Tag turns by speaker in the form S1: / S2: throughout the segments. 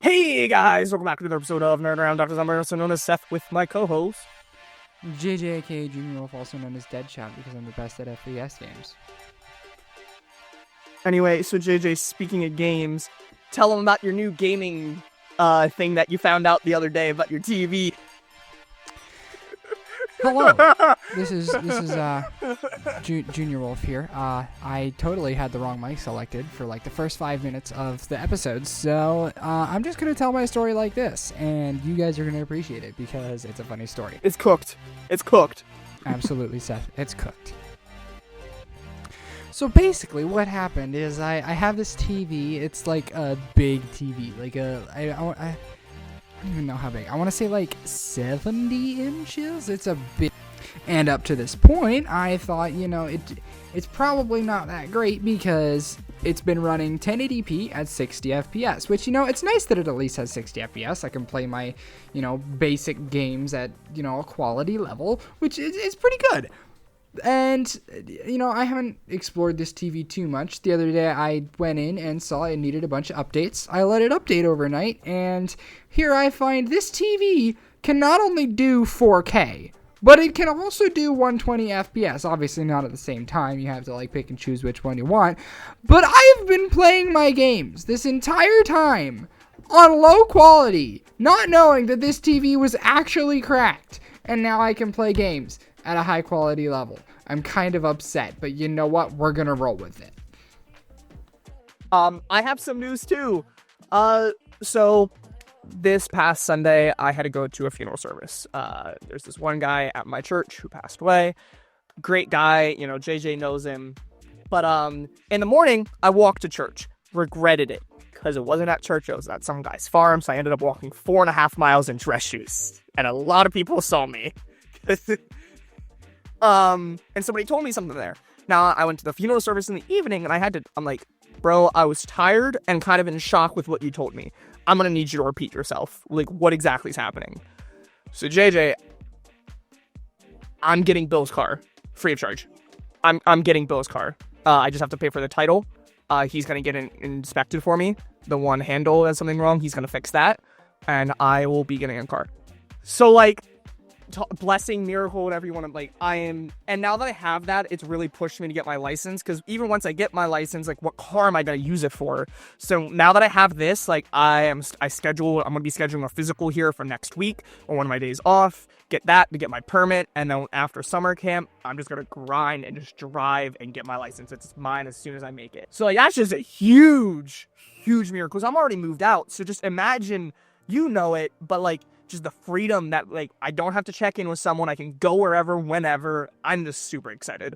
S1: Hey guys, welcome back to another episode of Nerdrant. Dr. Zumber, also known as Seth, with my co-host
S2: JJ, aka Junior Wolf, also known as Deadshot, because I'm the best at FPS games.
S1: Anyway, so JJ, speaking of games, tell them about your new gaming thing that you found out the other day about your TV.
S2: Hello, this is Junior Wolf here. I totally had the wrong mic selected for like the first 5 minutes of the episode, so I'm just gonna tell my story like this, and you guys are gonna appreciate it because it's a funny story.
S1: It's cooked. It's cooked.
S2: Absolutely, Seth. It's cooked. So basically, what happened is I have this TV. It's like a big TV, like I don't even know how big. I want to say like 70 inches. It's a big. And up to this point, I thought, it's probably not that great because it's been running 1080p at 60 FPS, which, it's nice that it at least has 60 FPS. I can play my, basic games at, a quality level, which is pretty good. And, I haven't explored this TV too much. The other day, I went in and saw it needed a bunch of updates. I let it update overnight, and here I find this TV can not only do 4K, but it can also do 120 FPS. Obviously not at the same time. You have to, pick and choose which one you want. But I've been playing my games this entire time on low quality, not knowing that this TV was actually cracked. And now I can play games at a high quality level. I'm kind of upset, but you know what? We're gonna roll with it.
S1: I have some news too. So this past Sunday, I had to go to a funeral service. There's this one guy at my church who passed away. Great guy, JJ knows him. But in the morning, I walked to church. Regretted it because it wasn't at church. It was at some guy's farm. So I ended up walking 4.5 miles in dress shoes, and a lot of people saw me. And somebody told me something there. Now, I went to the funeral service in the evening, and I'm like, bro, I was tired and kind of in shock with what you told me. I'm going to need you to repeat yourself. Like, what exactly is happening? So, JJ, I'm getting Bill's car free of charge. I'm getting Bill's car. I just have to pay for the title. He's going to get it inspected for me. The one handle has something wrong. He's going to fix that. And I will be getting a car. So, blessing, miracle, whatever you want to, and now that I have that, it's really pushed me to get my license, because even once I get my license, what car am I going to use it for? So now that I have this, I'm going to be scheduling a physical here for next week, or one of my days off, get that to get my permit, and then after summer camp, I'm just going to grind and just drive and get my license. It's mine as soon as I make it. So, that's just a huge, huge miracle, because I'm already moved out, so just imagine, it, but, just the freedom that, I don't have to check in with someone. I can go wherever, whenever. I'm just super excited.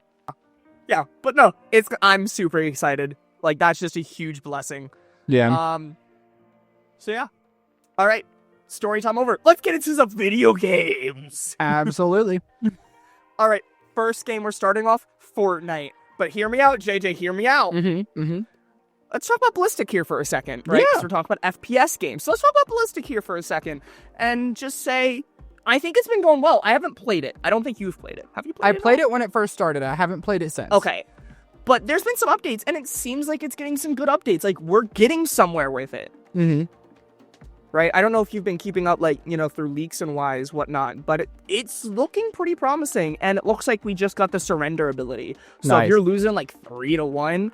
S1: Yeah, but no, I'm super excited. That's just a huge blessing.
S2: Yeah.
S1: So yeah. All right. Story time over. Let's get into some video games.
S2: Absolutely.
S1: All right. First game we're starting off, Fortnite. But hear me out, JJ. Hear me out. Let's talk about ballistic here for a second, right?
S2: Yeah.
S1: Because we're talking about FPS games. So let's talk about ballistic here for a second and just say, I think it's been going well. I haven't played it. I don't think you've played it. Have you played it?
S2: I played it when it first started. I haven't played it since.
S1: Okay. But there's been some updates, and it seems like it's getting some good updates. We're getting somewhere with it. Right? I don't know if you've been keeping up, through leaks and whatnot, but it's looking pretty promising, and it looks like we just got the surrender ability. So if you're losing 3-1,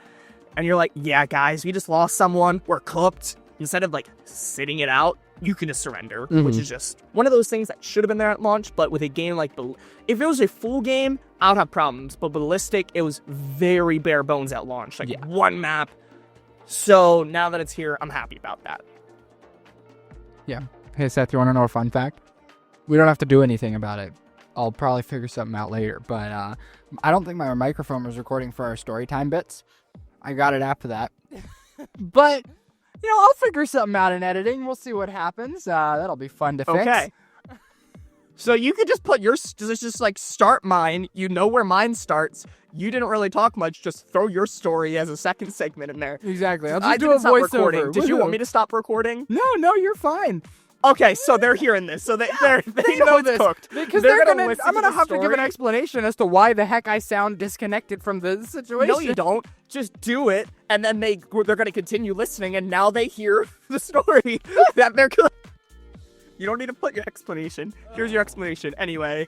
S1: and you're like, yeah, guys, we just lost someone. We're cooked. Instead of, sitting it out, you can just surrender, which is just one of those things that should have been there at launch. But with a game if it was a full game, I would have problems. But Ballistic, it was very bare bones at launch. One map. So now that it's here, I'm happy about that.
S2: Yeah. Hey, Seth, you want to know a fun fact? We don't have to do anything about it. I'll probably figure something out later. But I don't think my microphone was recording for our story time bits. I got it after that. But, I'll figure something out in editing. We'll see what happens. That'll be fun to fix.
S1: Okay. So you could just put start mine. You know where mine starts. You didn't really talk much. Just throw your story as a second segment in there.
S2: Exactly. I'll
S1: I
S2: just do a
S1: didn't stop
S2: voiceover.
S1: recording. Did you want me to stop recording?
S2: No, you're fine.
S1: Okay, so they're hearing this, so they know it's cooked.
S2: Because
S1: listen
S2: I'm
S1: to
S2: gonna
S1: the
S2: have to give an
S1: story.
S2: explanation as to why the heck I sound disconnected from the situation.
S1: No, you don't. Just do it, and then they're gonna continue listening, and now they hear the story that they're good. You don't need to put your explanation. Here's your explanation. Anyway,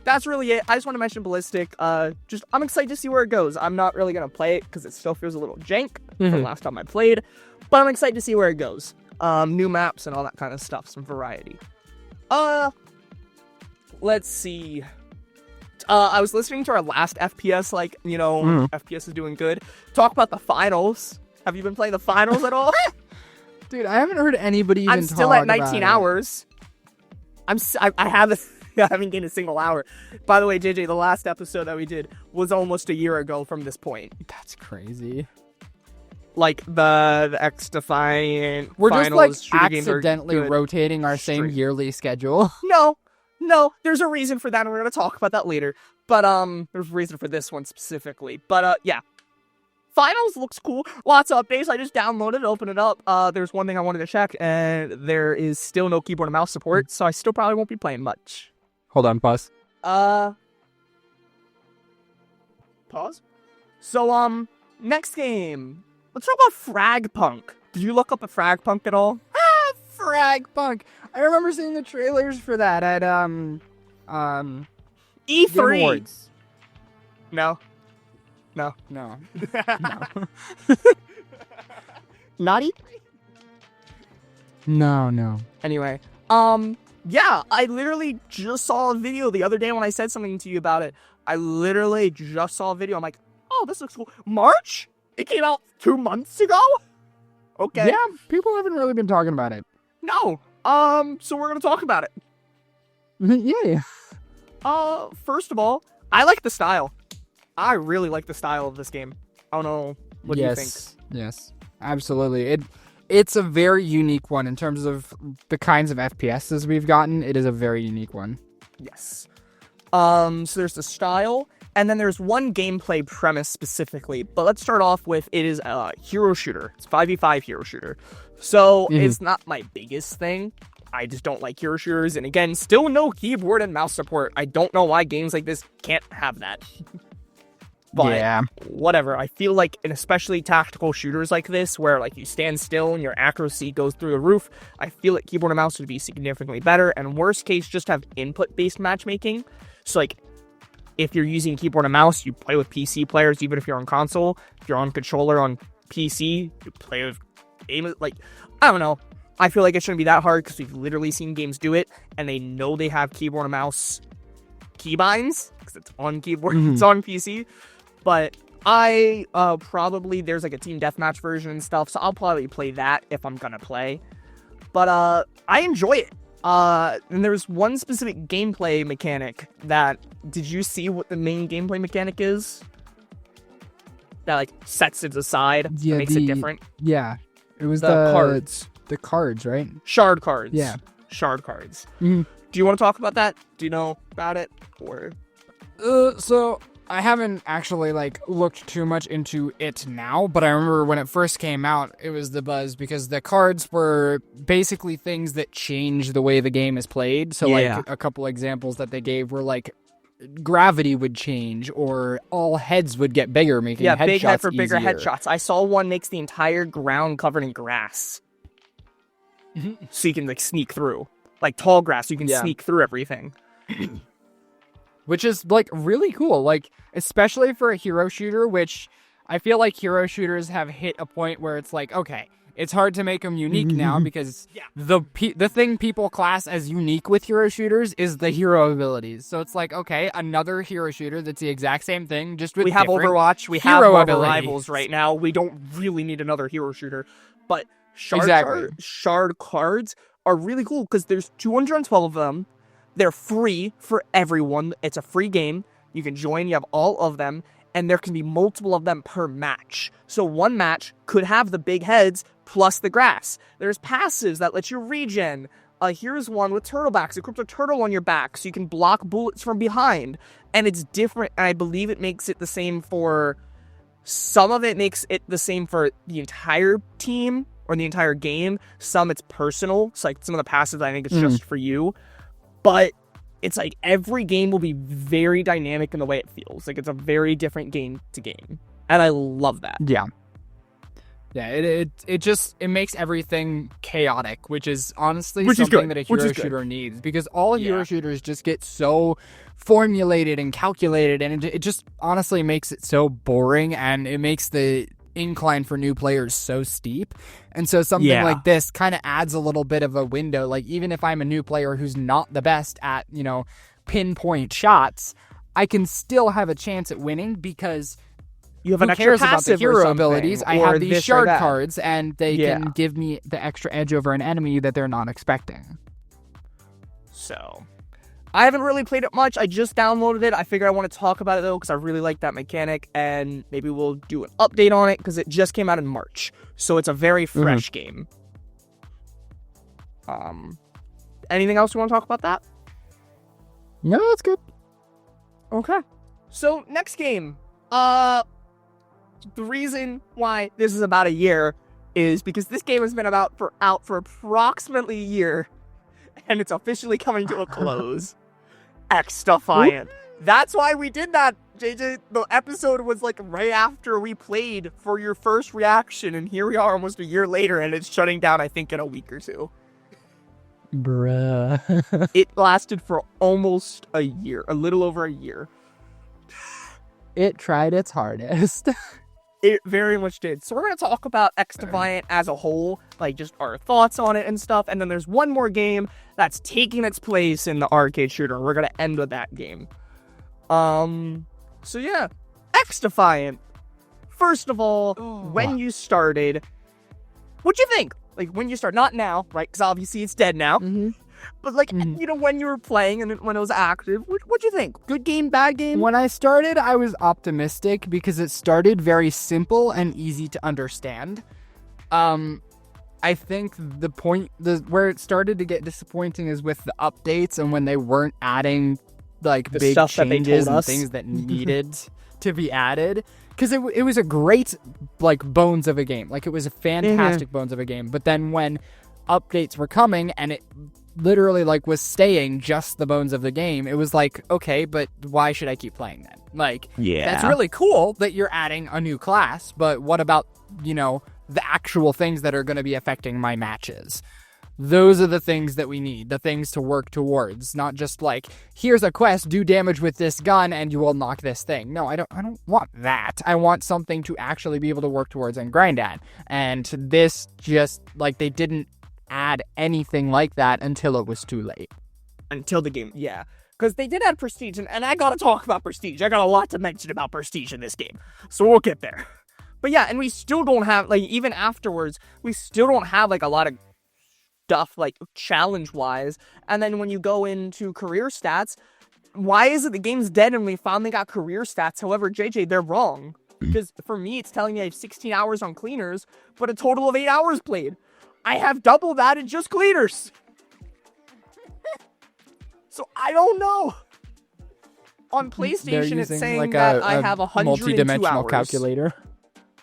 S1: that's really it. I just want to mention Ballistic. I'm excited to see where it goes. I'm not really gonna play it because it still feels a little jank from last time I played, but I'm excited to see where it goes. New maps and all that kind of stuff, some variety. Let's see. I was listening to our last FPS, FPS is doing good. Talk about the finals. Have you been playing the finals at all?
S2: Dude, I haven't heard anybody even
S1: I'm still at 19
S2: about
S1: hours. I haven't gained a single hour. By the way, JJ, the last episode that we did was almost a year ago from this point.
S2: That's crazy.
S1: Like the XDefiant
S2: We're
S1: finals,
S2: just like accidentally rotating our same yearly schedule.
S1: No, there's a reason for that, and we're gonna talk about that later. But there's a reason for this one specifically. But yeah, finals looks cool. Lots of updates. I just downloaded it, opened it up. There's one thing I wanted to check, and there is still no keyboard and mouse support, so I still probably won't be playing much.
S2: Hold on, pause.
S1: Pause. So next game. Let's talk about Fragpunk. Did you look up a Fragpunk at all?
S2: Fragpunk. I remember seeing the trailers for that at
S1: E3.
S2: Game Awards.
S1: No.
S2: No.
S1: Not E3?
S2: No.
S1: Anyway, yeah, I literally just saw a video the other day when I said something to you about it. I literally just saw a video. I'm like, oh, this looks cool. March? It came out 2 months ago? Okay.
S2: Yeah, people haven't really been talking about it.
S1: No. So we're gonna talk about it.
S2: Yeah.
S1: First of all, I like the style. I really like the style of this game. I don't know. What do you think?
S2: Yes, absolutely. It's a very unique one in terms of the kinds of FPSs we've gotten. It is a very unique one.
S1: Yes. So there's the style, and then there's one gameplay premise specifically. But let's start off with it is a hero shooter. It's 5v5 hero shooter. So it's not my biggest thing. I just don't like hero shooters. And again, still no keyboard and mouse support. I don't know why games like this can't have that. But
S2: yeah,
S1: whatever. I feel like, and especially tactical shooters like this, where like you stand still and your accuracy goes through the roof, I feel like keyboard and mouse would be significantly better. And worst case, just have input-based matchmaking. So like, if you're using keyboard and mouse, you play with PC players, even if you're on console. If you're on controller on PC, you play with aim. Like, I don't know. I feel like it shouldn't be that hard because we've literally seen games do it, and they know they have keyboard and mouse keybinds because it's on keyboard, it's on PC. But I probably, there's like a team deathmatch version and stuff, so I'll probably play that if I'm gonna play. But I enjoy it. And there's one specific gameplay mechanic that, did you see what the main gameplay mechanic is? That like sets it aside, and makes it different.
S2: Yeah, it was
S1: the cards.
S2: The cards, right?
S1: Shard cards.
S2: Yeah.
S1: Shard cards. Do you want to talk about that? Do you know about it? Or
S2: so I haven't actually like looked too much into it now, but I remember when it first came out, it was the buzz because the cards were basically things that change the way the game is played. So like a couple examples that they gave were like gravity would change, or all heads would get bigger, making headshots
S1: big head for bigger
S2: easier.
S1: headshots. I saw one makes the entire ground covered in grass. So you can like sneak through, like tall grass. You can sneak through everything,
S2: which is like really cool. Like especially for a hero shooter, which I feel like hero shooters have hit a point where it's like, okay, it's hard to make them unique now because the thing people class as unique with hero shooters is the hero abilities. So it's like, okay, another hero shooter that's the exact same thing, just with
S1: we have Overwatch, we have Marvel Rivals right now. We don't really need another hero shooter, but shard cards are really cool because there's 212 of them. They're free for everyone. It's a free game. You can join. You have all of them. And there can be multiple of them per match. So one match could have the big heads plus the grass. There's passives that let you regen. Here's one with turtlebacks. Equip a turtle on your back so you can block bullets from behind. And it's different. And I believe it makes it the same for... Some of it makes it the same for the entire team. or the entire game. Some it's personal. It's like some of the passives I think it's just for you. But it's like every game will be very dynamic in the way it feels. Like it's a very different game to game. And I love that.
S2: Yeah. Yeah, it makes everything chaotic, which is honestly something that a hero shooter needs, because all hero shooters just get so formulated and calculated, and it just honestly makes it so boring, and it makes the incline for new players so steep. And so something like this kind of adds a little bit of a window. Like, even if I'm a new player who's not the best at, pinpoint shots, I can still have a chance at winning, because
S1: you have an extra
S2: cares about the hero abilities? I have these shard cards, and they can give me the extra edge over an enemy that they're not expecting.
S1: So, I haven't really played it much. I just downloaded it. I figure I want to talk about it, though, because I really like that mechanic, and maybe we'll do an update on it, because it just came out in March. So, it's a very fresh game. Anything else you want to talk about that?
S2: No, that's good.
S1: Okay. So, next game. The reason why this is about a year is because this game has been out for approximately a year, and it's officially coming to a close. XDefiant. That's why we did that, JJ. The episode was like right after we played for your first reaction, and here we are almost a year later, and it's shutting down, I think, in a week or two.
S2: Bruh.
S1: It lasted for almost a year, a little over a year.
S2: It tried its hardest.
S1: It very much did. So we're going to talk about XDefiant as a whole, like just our thoughts on it and stuff. And then there's one more game that's taking its place in the arcade shooter, and we're going to end with that game. So yeah, XDefiant. First of all, when you started, what'd you think? Like, when you start, not now, right? Because obviously it's dead now. But, like, when you were playing and when it was active, what'd you think? Good game, bad game?
S2: When I started, I was optimistic because it started very simple and easy to understand. I think the point, where it started to get disappointing is with the updates and when they weren't adding, like,
S1: the
S2: big
S1: stuff
S2: changes and things that needed to be added. Because it was a great, like, bones of a game. Like, it was a fantastic bones of a game. But then when updates were coming and it literally, like, was staying just the bones of the game, it was like, okay, but why should I keep playing then? Like, that's really cool that you're adding a new class, but what about, the actual things that are going to be affecting my matches? Those are the things that we need, the things to work towards, not just like, here's a quest, do damage with this gun and you will knock this thing. No, I don't want that. I want something to actually be able to work towards and grind at. And this just, like, they didn't add anything like that until it was too late.
S1: Until the game, yeah. Because they did add Prestige, and I gotta talk about Prestige. I got a lot to mention about Prestige in this game. So we'll get there. But yeah, and we still don't have, like, even afterwards, we still don't have, like, a lot of stuff, like, challenge-wise. And then when you go into career stats, why is it the game's dead and we finally got career stats? However, JJ, they're wrong. Because for me, it's telling me I have 16 hours on cleaners, but a total of 8 hours played. I have double that in just cleaners. So I don't know. On PlayStation, it's saying like that I have 102
S2: multi-dimensional
S1: hours.
S2: Calculator.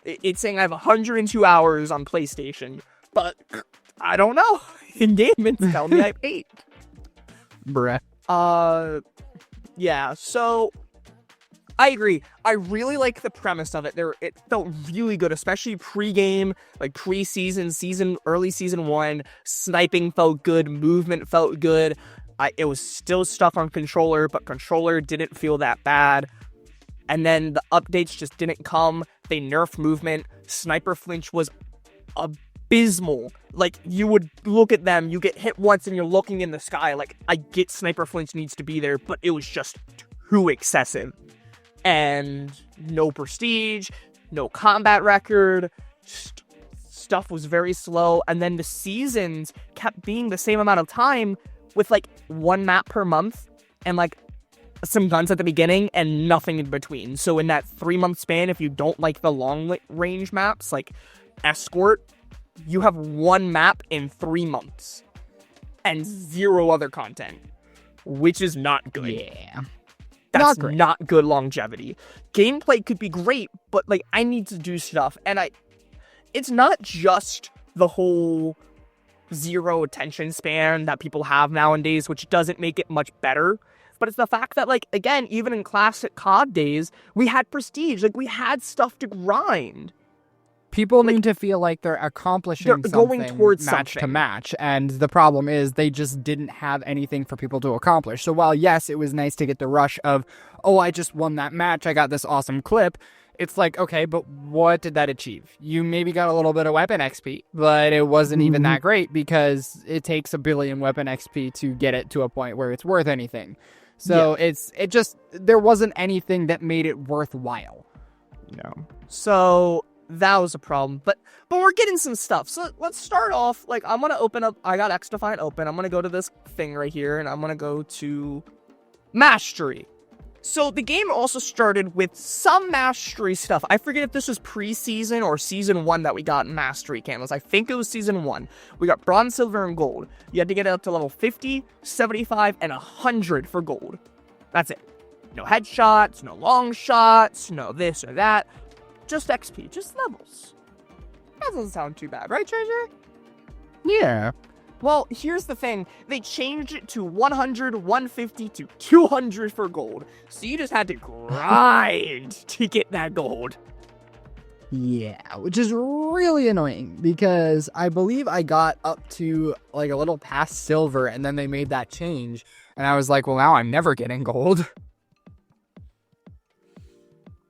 S1: It's saying I have 102 hours on PlayStation, but I don't know. In game, it's telling me I have 8.
S2: Bruh.
S1: Yeah. So I agree. I really like the premise of it. It felt really good, especially pre-game, like pre-season, early season 1. Sniping felt good. Movement felt good. It was still stuff on controller, but controller didn't feel that bad. And then the updates just didn't come. They nerfed movement. Sniper flinch was abysmal. Like, you would look at them, you get hit once and you're looking in the sky. Like, I get sniper flinch needs to be there, but it was just too excessive. And no prestige, no combat record, stuff was very slow. And then the seasons kept being the same amount of time with like one map per month and like some guns at the beginning and nothing in between. So in that 3-month span, if you don't like the long range maps like Escort, you have one map in 3 months and 0 other content, which is not good.
S2: Yeah.
S1: That's not good longevity. Gameplay could be great, but like I need to do stuff, and it's not just the whole zero attention span that people have nowadays, which doesn't make it much better. But it's the fact that, like, again, even in classic COD days, we had prestige. Like, we had stuff to grind.
S2: People need to feel like they're accomplishing something
S1: going towards
S2: match
S1: something.
S2: to match, and the problem is they just didn't have anything for people to accomplish. So while, yes, it was nice to get the rush of, oh, I just won that match, I got this awesome clip, it's like, okay, but what did that achieve? You maybe got a little bit of weapon XP, but it wasn't even that great because it takes 1 billion weapon XP to get it to a point where it's worth anything. So there wasn't anything that made it worthwhile.
S1: No. So that was a problem, but we're getting some stuff. So let's start off. Like, I'm gonna open up. I got XDefiant open. I'm gonna go to this thing right here, and I'm gonna go to Mastery. So the game also started with some Mastery stuff. I forget if this was pre-season or season 1 that we got Mastery camos. I think it was season 1. We got bronze, silver, and gold. You had to get it up to level 50, 75, and 100 for gold. That's it. No headshots, no long shots, no this or that. Just XP, just levels. That doesn't sound too bad, right, JJ?
S2: Yeah.
S1: Well, here's the thing. They changed it to 100, 150 to 200 for gold. So you just had to grind to get that gold.
S2: Yeah, which is really annoying because I believe I got up to like a little past silver and then they made that change. And I was like, well, now I'm never getting gold.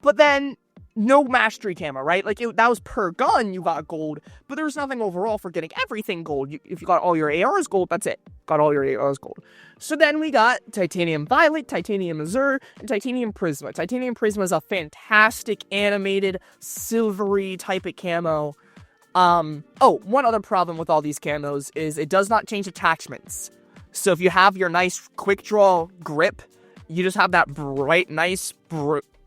S1: But then, no mastery camo, right? Like, that was per gun you got gold, but there was nothing overall for getting everything gold. If you got all your ARs gold, that's it. Got all your ARs gold. So then we got Titanium Violet, Titanium Azure, and Titanium Prisma. Titanium Prisma is a fantastic animated silvery type of camo. One other problem with all these camos is it does not change attachments. So if you have your nice quick draw grip, you just have that nice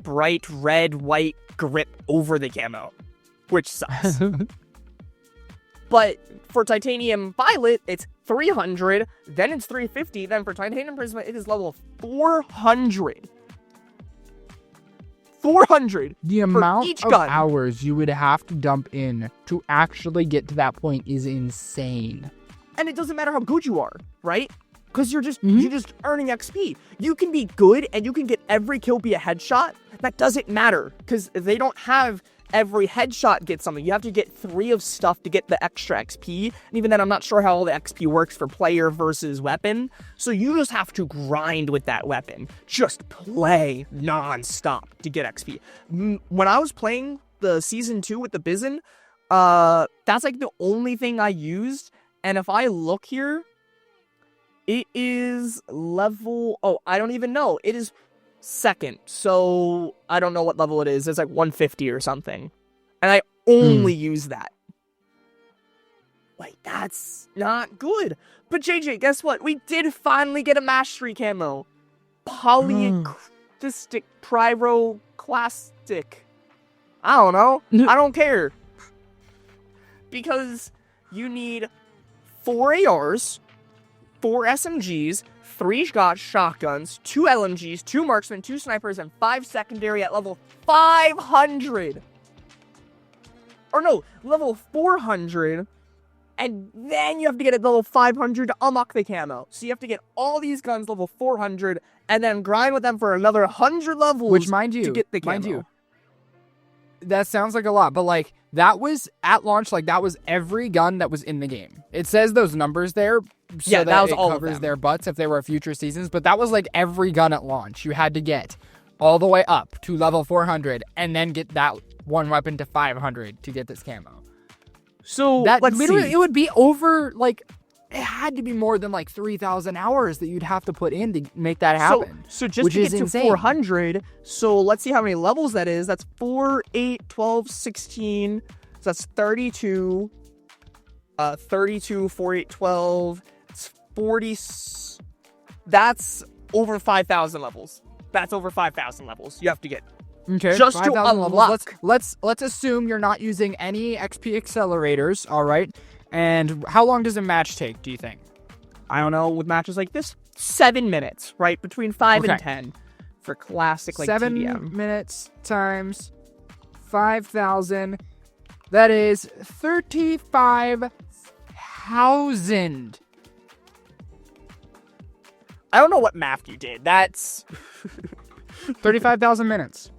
S1: bright red, white grip over the camo, which sucks. But for Titanium Violet, it's 300, then it's 350, then for Titanium Prisma, it is level 400. 400
S2: The
S1: for
S2: amount
S1: each
S2: of
S1: gun.
S2: hours you would have to dump in to actually get to that point is insane.
S1: And it doesn't matter how good you are, right? Because you're just earning XP. You can be good and you can get every kill be a headshot. That doesn't matter because they don't have every headshot get something. You have to get 3 of stuff to get the extra XP. And even then, I'm not sure how all the XP works for player versus weapon. So you just have to grind with that weapon. Just play non-stop to get XP. When I was playing the Season 2 with the Bizon, that's like the only thing I used. And if I look here, it is level... Oh, I don't even know. It is second. So I don't know what level it is. It's like 150 or something. And I only use that. Like, that's not good. But JJ, guess what? We did finally get a mastery camo. Polyacristic pyroclastic. I don't know. I don't care. Because you need 4 ARs, 4 SMGs, 3 shotguns, 2 LMGs, 2 marksmen, 2 snipers, and 5 secondary at level 500. Or no, level 400. And then you have to get it level 500 to unlock the camo. So you have to get all these guns level 400 and then grind with them for another 100 levels.
S2: Which, mind you,
S1: to get the camo.
S2: That sounds like a lot, but like that was at launch, like that was every gun that was in the game. It says those numbers there, so that was all covers their butts if there were future seasons. But that was like every gun at launch. You had to get all the way up to level 400 and then get that one weapon to 500 to get this camo.
S1: So
S2: that literally, it would be over like. It had to be more than like 3,000 hours that you'd have to put in to make that happen.
S1: So just to get to 400, so let's see how many levels that is. That's 4, 8, 12, 16. So that's 32. 32, 4, 8, 12. It's 40. That's over 5,000 levels. That's over 5,000 levels you have to get.
S2: Okay,
S1: just to unlock.
S2: Let's assume you're not using any XP accelerators, all right? And how long does a match take, do you think?
S1: I don't know, with matches like this, 7 minutes, right? Between 5 and 10 for classic, like,
S2: 7
S1: TDM.
S2: minutes times 5,000 That is 35,000.
S1: I don't know what math you did. That's
S2: 35,000 minutes.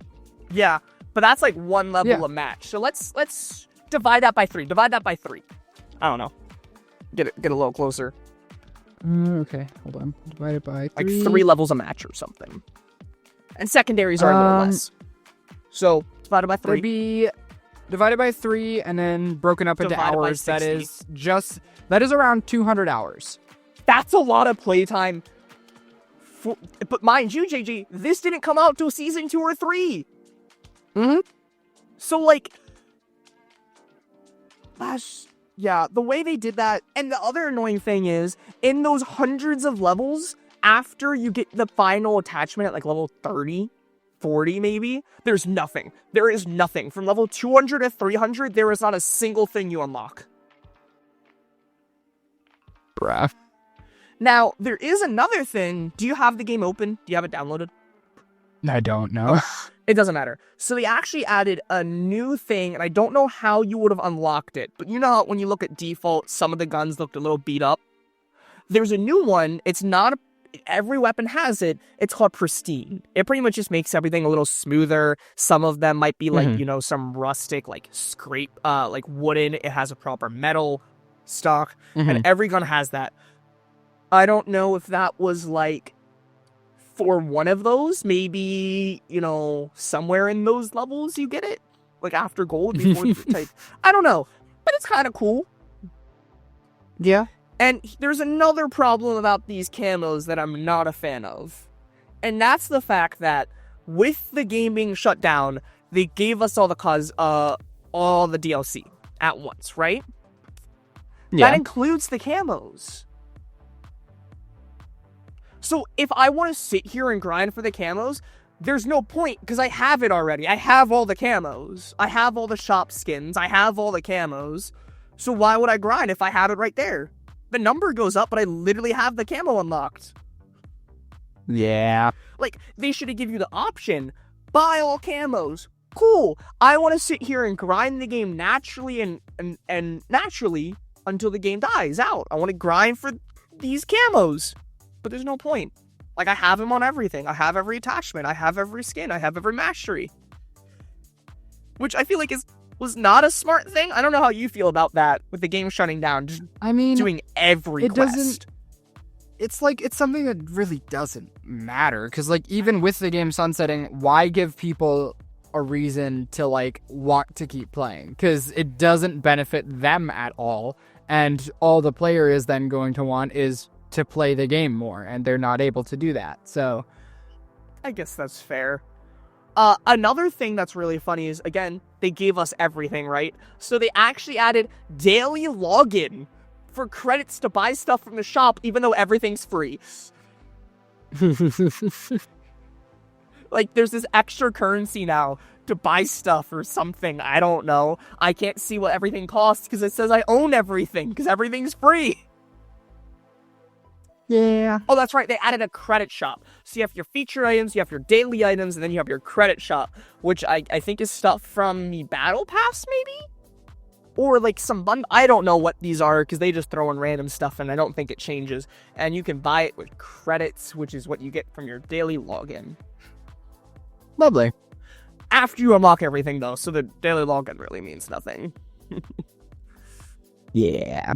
S1: yeah, but that's like one level
S2: Yeah.
S1: a match. So let's divide that by 3. Divide that by 3. I don't know. Get a little closer.
S2: Okay, hold on. Divided by 3.
S1: Like 3 levels a match or something. And secondaries are a little less. So divided by 3.
S2: That'd be divided by 3 and then broken up into
S1: Divided by
S2: hours.
S1: 60.
S2: That is around 200 hours.
S1: That's a lot of playtime. But mind you, JJ, this didn't come out till season 2 or 3.
S2: Mm-hmm.
S1: So, like, yeah, the way they did that, and the other annoying thing is, in those hundreds of levels, after you get the final attachment at, like, level 30, 40 maybe, there's nothing. There is nothing. From level 200 to 300, there is not a single thing you unlock.
S2: Bruh.
S1: Now, there is another thing. Do you have the game open? Do you have it downloaded?
S2: I don't know.
S1: It doesn't matter. So they actually added a new thing, and I don't know how you would have unlocked it, but you know how when you look at default, some of the guns looked a little beat up? There's a new one. It's not every weapon has it. It's called Pristine. It pretty much just makes everything a little smoother. Some of them might be like, some rustic, like scrape, like wooden. It has a proper metal stock, and every gun has that. I don't know if that was like for one of those, maybe, somewhere in those levels you get it, like after gold before type. I don't know, but it's kind of cool.
S2: Yeah.
S1: And there's another problem about these camos that I'm not a fan of, and that's the fact that with the game being shut down, they gave us all the DLC at once, right?
S2: Yeah.
S1: That includes the camos. So if I want to sit here and grind for the camos, there's no point, because I have it already. I have all the camos. I have all the shop skins. I have all the camos. So why would I grind if I have it right there? The number goes up, but I literally have the camo unlocked.
S2: Yeah.
S1: Like, they should have given you the option. Buy all camos. Cool. I want to sit here and grind the game naturally and naturally until the game dies out. I want to grind for these camos. But there's no point. Like, I have them on everything. I have every attachment. I have every skin. I have every mastery. Which I feel like was not a smart thing. I don't know how you feel about that with the game shutting down. Just doing every quest.
S2: It's like, it's something that really doesn't matter. Because, like, even with the game sunsetting, why give people a reason to, like, want to keep playing? Because it doesn't benefit them at all. And all the player is then going to want is to play the game more, and they're not able to do that. So
S1: I guess that's fair. Another thing that's really funny is, again, they gave us everything, right? So they actually added daily login for credits to buy stuff from the shop, even though everything's free. Like, there's this extra currency now to buy stuff or something. I don't know. I can't see what everything costs because it says I own everything because everything's free.
S2: yeah.
S1: Oh, that's right. They added a credit shop. So you have your feature items, you have your daily items, and then you have your credit shop, which I think is stuff from the Battle Pass, maybe? Or like some I don't know what these are because they just throw in random stuff and I don't think it changes. And you can buy it with credits, which is what you get from your daily login.
S2: Lovely.
S1: After you unlock everything, though, so the daily login really means nothing.
S2: Yeah.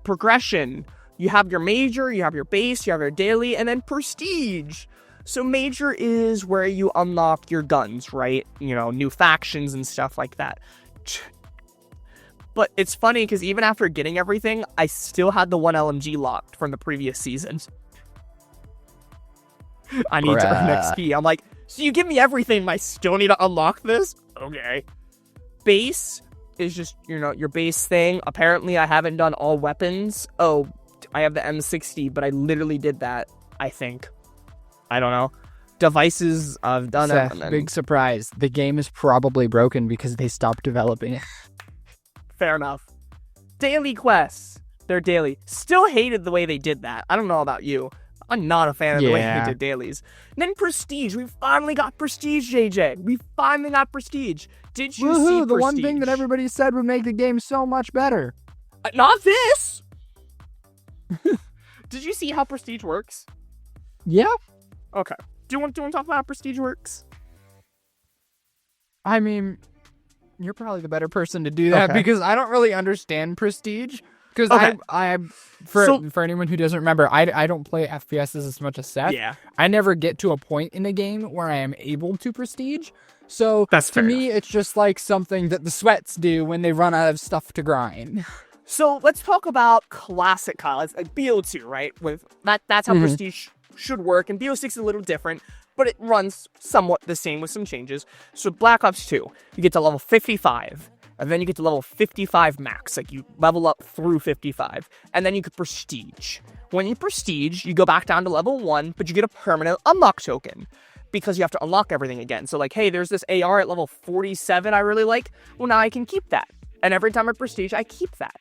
S1: Progression. You have your major, you have your base, you have your daily, and then prestige. So major is where you unlock your guns, right? New factions and stuff like that. But it's funny because even after getting everything, I still had the one LMG locked from the previous seasons. I need to earn XP. I'm like, so you give me everything, I still need to unlock this? Okay. Base is just, your base thing. Apparently, I haven't done all weapons. Oh, I have the M60, but I literally did that, I think. I don't know. Devices, I've done
S2: Seth,
S1: it. Then...
S2: Big surprise. The game is probably broken because they stopped developing it.
S1: Fair enough. Daily quests. They're daily. Still hated the way they did that. I don't know about you. I'm not a fan of the way
S2: Yeah.
S1: they did dailies. And then Prestige. We finally got Prestige, JJ. We finally got Prestige. Did you see
S2: Woohoo!
S1: Prestige?
S2: The one thing that everybody said would make the game so much better.
S1: Not this! Did you see how Prestige works?
S2: Yeah.
S1: Okay. Do you want to talk about how Prestige works?
S2: I mean, you're probably the better person to do that
S1: Okay.
S2: because I don't really understand Prestige. Because
S1: Okay.
S2: for anyone who doesn't remember, I don't play FPSs as much as Seth.
S1: Yeah.
S2: I never get to a point in a game where I am able to Prestige. So
S1: That's
S2: to
S1: fair
S2: me, it's just like something that the sweats do when they run out of stuff to grind.
S1: So let's talk about classic Kyle. It's like BO2, right? That's how Prestige should work, and BO6 is a little different, but it runs somewhat the same with some changes. So Black Ops 2, you get to level 55, and then you get to level 55 max, like you level up through 55, and then you get Prestige. When you Prestige, you go back down to level 1, but you get a permanent unlock token, because you have to unlock everything again. So like, hey, there's this AR at level 47 I really like, well now I can keep that. And every time I Prestige, I keep that.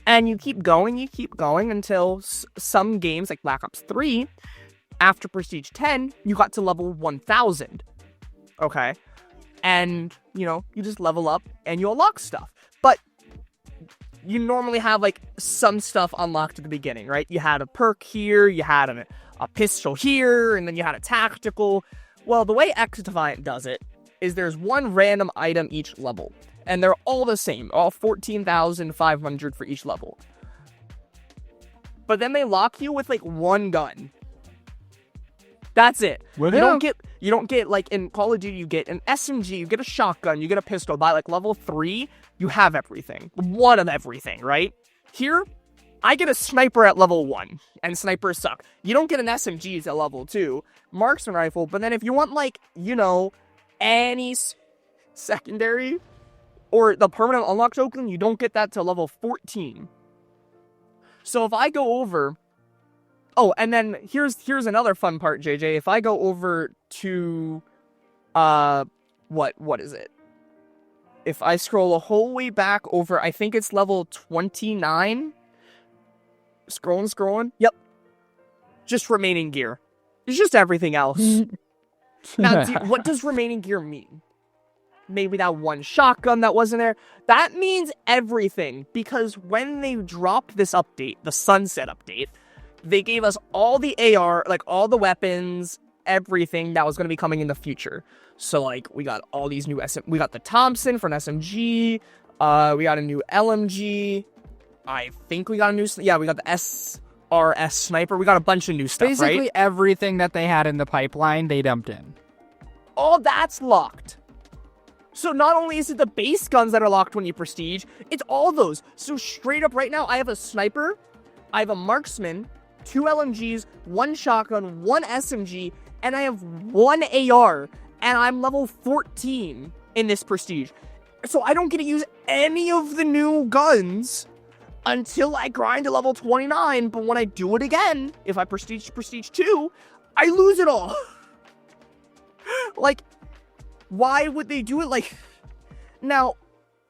S1: And you keep going until some games, like Black Ops 3, after Prestige 10, you got to level 1000. Okay? And, you just level up and you unlock stuff. But you normally have, like, some stuff unlocked at the beginning, right? You had a perk here, you had a pistol here, and then you had a tactical. Well, the way XDefiant does it is there's one random item each level. And they're all the same, all 14,500 for each level. But then they lock you with, like, one gun. That's it.
S2: Well,
S1: You don't get like in Call of Duty, you get an SMG, you get a shotgun, you get a pistol. By like level 3, you have everything. One of everything, right? Here, I get a sniper at level 1, and snipers suck. You don't get an SMG at level 2, marksman rifle, but then if you want like, any secondary or the permanent unlock token, you don't get that till level 14. So if I go over... Oh, and then here's another fun part, JJ. If I go over to... What is it? If I scroll a whole way back over, I think it's level 29. Scrolling. Yep. Just remaining gear. It's just everything else. Now, what does remaining gear mean? Maybe that one shotgun that wasn't there. That means everything, because when they dropped this update, the Sunset update, they gave us all the AR, like all the weapons, everything that was going to be coming in the future. So like we got all these new we got the Thompson for an SMG, we got a new LMG, I think we got a new, we got the SRS sniper, we got a bunch of new stuff,
S2: Basically
S1: right?
S2: everything that they had in the pipeline, they dumped in.
S1: All that's locked. So not only is it the base guns that are locked when you Prestige, it's all those. So straight up right now, I have a sniper, I have a marksman, 2 LMGs, 1 shotgun, 1 SMG, and I have 1 AR, and I'm level 14 in this Prestige. So I don't get to use any of the new guns until I grind to level 29, but when I do it again, if I Prestige 2, I lose it all. Like, why would they do it like... Now,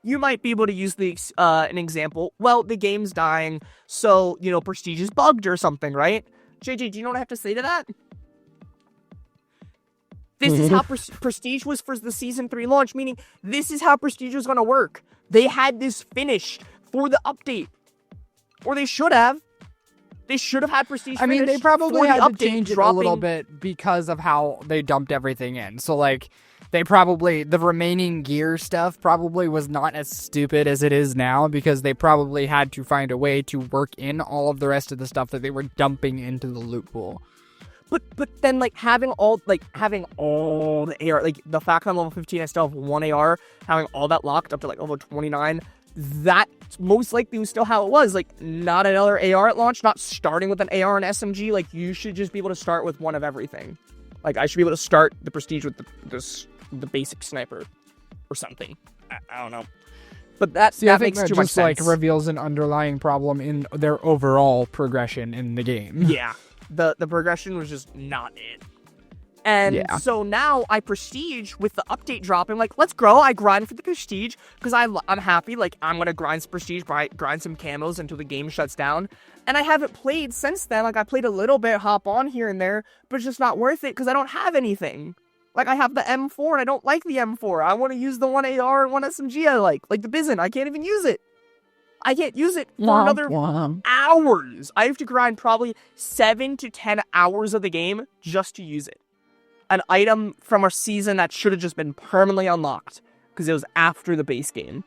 S1: you might be able to use an example. Well, the game's dying, so, Prestige is bugged or something, right? JJ, do you know what I have to say to that? This is how Prestige was for the Season 3 launch, meaning this is how Prestige was going to work. They had this finished for the update. Or they should have. They should have had Prestige finished.
S2: I mean, they probably
S1: for the
S2: had to
S1: update
S2: change it a
S1: dropping...
S2: little bit because of how they dumped everything in. So, like, the remaining gear stuff probably was not as stupid as it is now because they probably had to find a way to work in all of the rest of the stuff that they were dumping into the loot pool.
S1: But then, like, having all the AR, like, the fact that I'm level 15, I still have 1 AR, having all that locked up to, like, level 29, that most likely was still how it was. Like, not another AR at launch, not starting with an AR and SMG. Like, you should just be able to start with one of everything. Like, I should be able to start the Prestige with the basic sniper or something. I don't know. But that makes too much sense.
S2: Like, reveals an underlying problem in their overall progression in the game.
S1: Yeah. The progression was just not it. And so now I prestige with the update dropping. Like, let's grow. I grind for the prestige because I'm happy. Like, I'm going to grind some prestige, grind some camos until the game shuts down. And I haven't played since then. Like, I played a little bit, hop on here and there, but it's just not worth it because I don't have anything. Like, I have the M4 and I don't like the M4. I want to use the 1AR and 1 SMG I like the Bizon. I can't even use it. I can't use it for another hours. I have to grind probably 7 to 10 hours of the game just to use it. An item from our season that should have just been permanently unlocked because it was after the base game.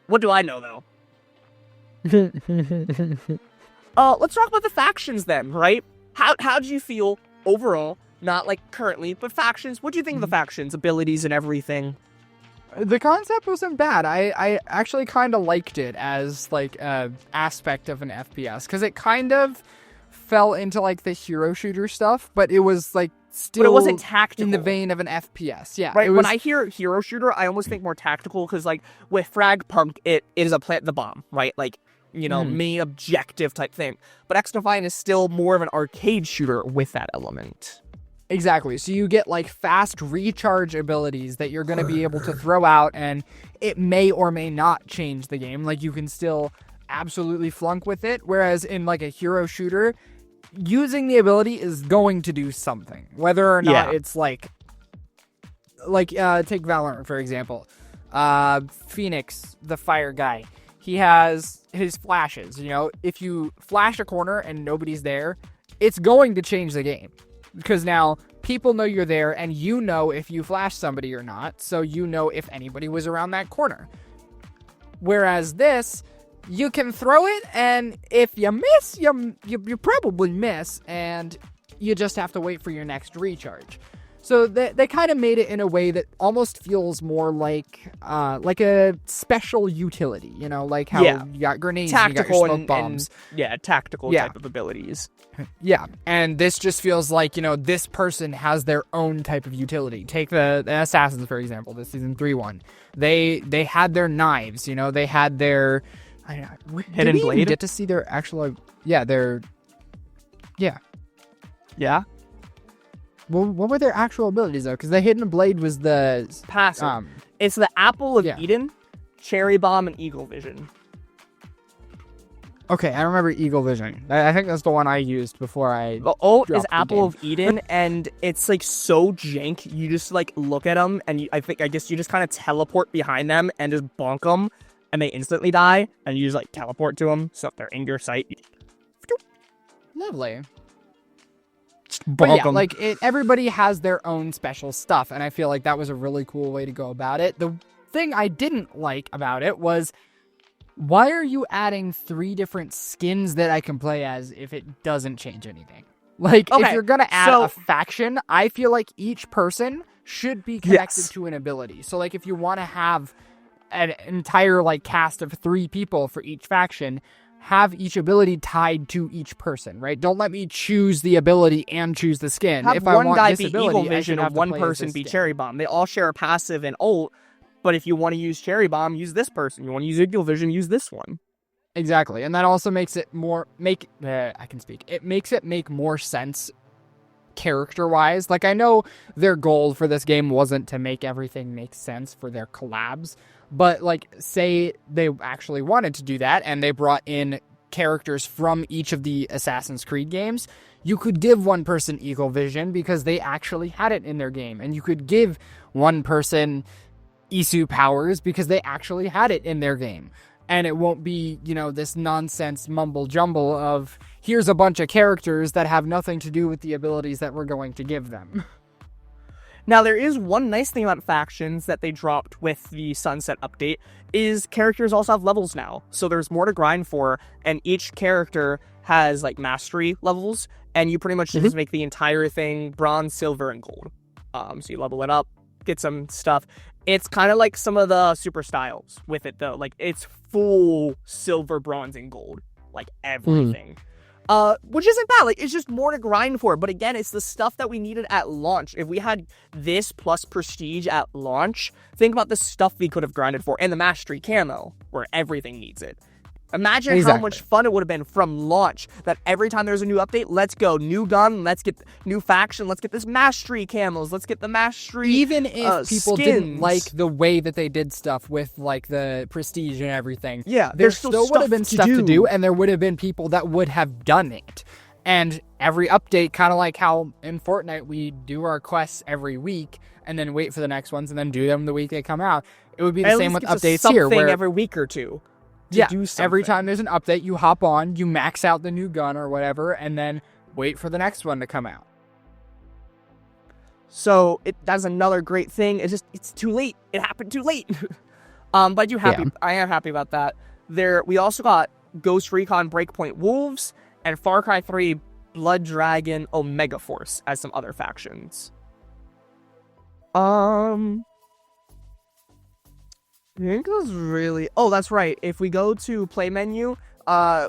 S1: What do I know, though? Let's talk about the factions then, right? How do you feel overall? Not like currently, but factions. What do you think of the factions, abilities, and everything?
S2: The concept wasn't bad. I actually kind of liked it as like an aspect of an FPS because it kind of fell into like the hero shooter stuff, but it was like still
S1: but it wasn't tactical
S2: in the vein of an FPS. Yeah,
S1: right. When I hear hero shooter, I almost think more tactical because like with Fragpunk, it is a plant the bomb, right? Like, you know, main objective type thing. But XDefiant is still more of an arcade shooter with that element.
S2: Exactly. So you get like fast recharge abilities that you're going to be able to throw out, and it may or may not change the game. Like you can still absolutely flunk with it. Whereas in like a hero shooter, using the ability is going to do something. Whether or not it's like take Valorant for example. Phoenix, the fire guy, he has his flashes. You know, if you flash a corner and nobody's there, it's going to change the game. Because now people know you're there and you know if you flash somebody or not, so you know if anybody was around that corner. Whereas this, you can throw it and if you miss, you probably miss and you just have to wait for your next recharge. So they kind of made it in a way that almost feels more like a special utility, you know, like how you got grenades,
S1: tactical,
S2: you got your smoke bombs.
S1: Tactical type of abilities.
S2: Yeah, and this just feels like, you know, this person has their own type of utility. Take the Assassins, for example, the Season 3 one. They had their knives, you know, they had their...
S1: Hidden blade?
S2: Get to see their actual... Yeah. Well, what were their actual abilities, though? Because the Hidden Blade was the...
S1: passive. It's the Apple of Eden, Cherry Bomb, and Eagle Vision.
S2: Okay, I remember Eagle Vision. I think that's the one I used before I...
S1: The ult is Apple of Eden, and it's, like, so jank. You just, like, look at them, and I guess you just kind of teleport behind them and just bonk them, and they instantly die, and you just, like, teleport to them, so if they're in your sight, you just...
S2: Lovely.
S1: But
S2: yeah, like, everybody has their own special stuff, and I feel like that was a really cool way to go about it. The thing I didn't like about it was... Why are you adding 3 different skins that I can play as if it doesn't change anything? Like, if you're going to add a faction, I feel like each person should be connected to an ability. So, like, if you want to have an entire, like, cast of 3 people for each faction, have each ability tied to each person, right? Don't let me choose the ability and choose the skin.
S1: Have
S2: if
S1: one
S2: I want
S1: guy
S2: this
S1: be
S2: ability,
S1: Eagle Vision and one person be Cherry Bomb. They all share a passive and ult. But if you want to use Cherry Bomb, use this person. You want to use Eagle Vision, use this one.
S2: Exactly. And that also makes it more... It makes it make more sense character-wise. Like, I know their goal for this game wasn't to make everything make sense for their collabs. But, like, say they actually wanted to do that, and they brought in characters from each of the Assassin's Creed games, you could give one person Eagle Vision because they actually had it in their game. And you could give one person... Isu powers because they actually had it in their game. And it won't be, you know, this nonsense mumble jumble of here's a bunch of characters that have nothing to do with the abilities that we're going to give them.
S1: Now, there is one nice thing about factions that they dropped with the Sunset update is characters also have levels now. So there's more to grind for, and each character has, like, mastery levels, and you pretty much just make the entire thing bronze, silver, and gold. So you level it up, get some stuff. It's kind of like some of the super styles with it, though. Like, it's full silver, bronze, and gold. Like, everything. Which isn't bad. Like, it's just more to grind for. But again, it's the stuff that we needed at launch. If we had this plus prestige at launch, think about the stuff we could have grinded for. And the mastery camo, where everything needs it. Imagine how much fun it would have been from launch, that every time there's a new update, let's go, new gun, let's get new faction, let's get this mastery camos, let's get the mastery
S2: Even if people
S1: skins.
S2: didn't like the way that they did stuff with, like, the prestige and everything,
S1: yeah,
S2: there still would have been stuff to do, and there would have been people that would have done it. And every update, kind of like how in Fortnite we do our quests every week, and then wait for the next ones, and then do them the week they come out. It would be the same with updates here, where
S1: every week or two.
S2: Yeah, every time there's an update, you hop on, you max out the new gun or whatever, and then wait for the next one to come out.
S1: So that's another great thing. It's too late. It happened too late. But I am happy about that. We also got Ghost Recon Breakpoint Wolves and Far Cry 3 Blood Dragon Omega Force as some other factions. I think it was really... Oh, that's right. If we go to play menu,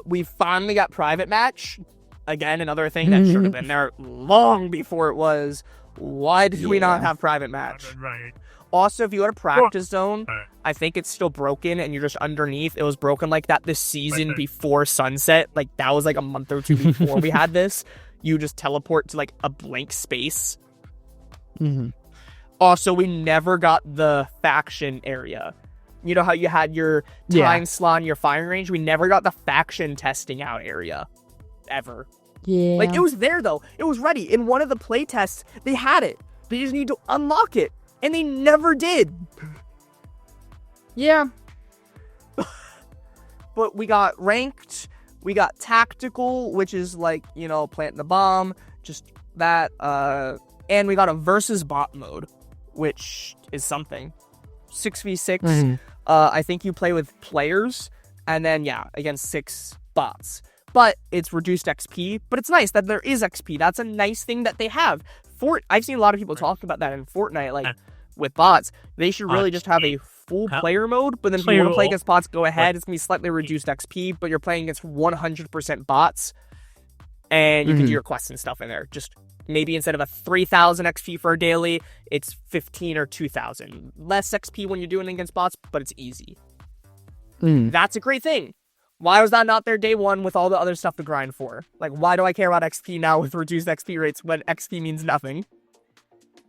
S1: we finally got private match. Again, another thing that should have been there long before it was. Why did we not have private match?
S3: Right.
S1: Also, if you go to practice zone, I think it's still broken and you're just underneath. It was broken like that this season before sunset. Like, that was like a month or two before we had this. You just teleport to like a blank space. Also, we never got the faction area. You know how you had your time slot and your firing range? We never got the faction testing out area. Ever.
S2: Yeah.
S1: Like, it was there, though. It was ready. In one of the play tests, they had it. They just need to unlock it. And they never did.
S2: Yeah.
S1: But we got ranked. We got tactical, which is like, you know, planting the bomb. Just that. And we got a versus bot mode, which is something. 6v6. I think you play with players, and then, against 6 bots. But it's reduced XP, but it's nice that there is XP. That's a nice thing that they have. I've seen a lot of people talk about that in Fortnite, like, with bots. They should really just have a full player mode, but then if you want to play against bots, go ahead. It's going to be slightly reduced XP, but you're playing against 100% bots, and you can do your quests and stuff in there. Just maybe instead of a 3,000 XP for a daily, it's 15 or 2,000. Less XP when you're doing it against bots, but it's easy. That's a great thing. Why was that not there day one with all the other stuff to grind for? Like, why do I care about XP now with reduced XP rates when XP means nothing?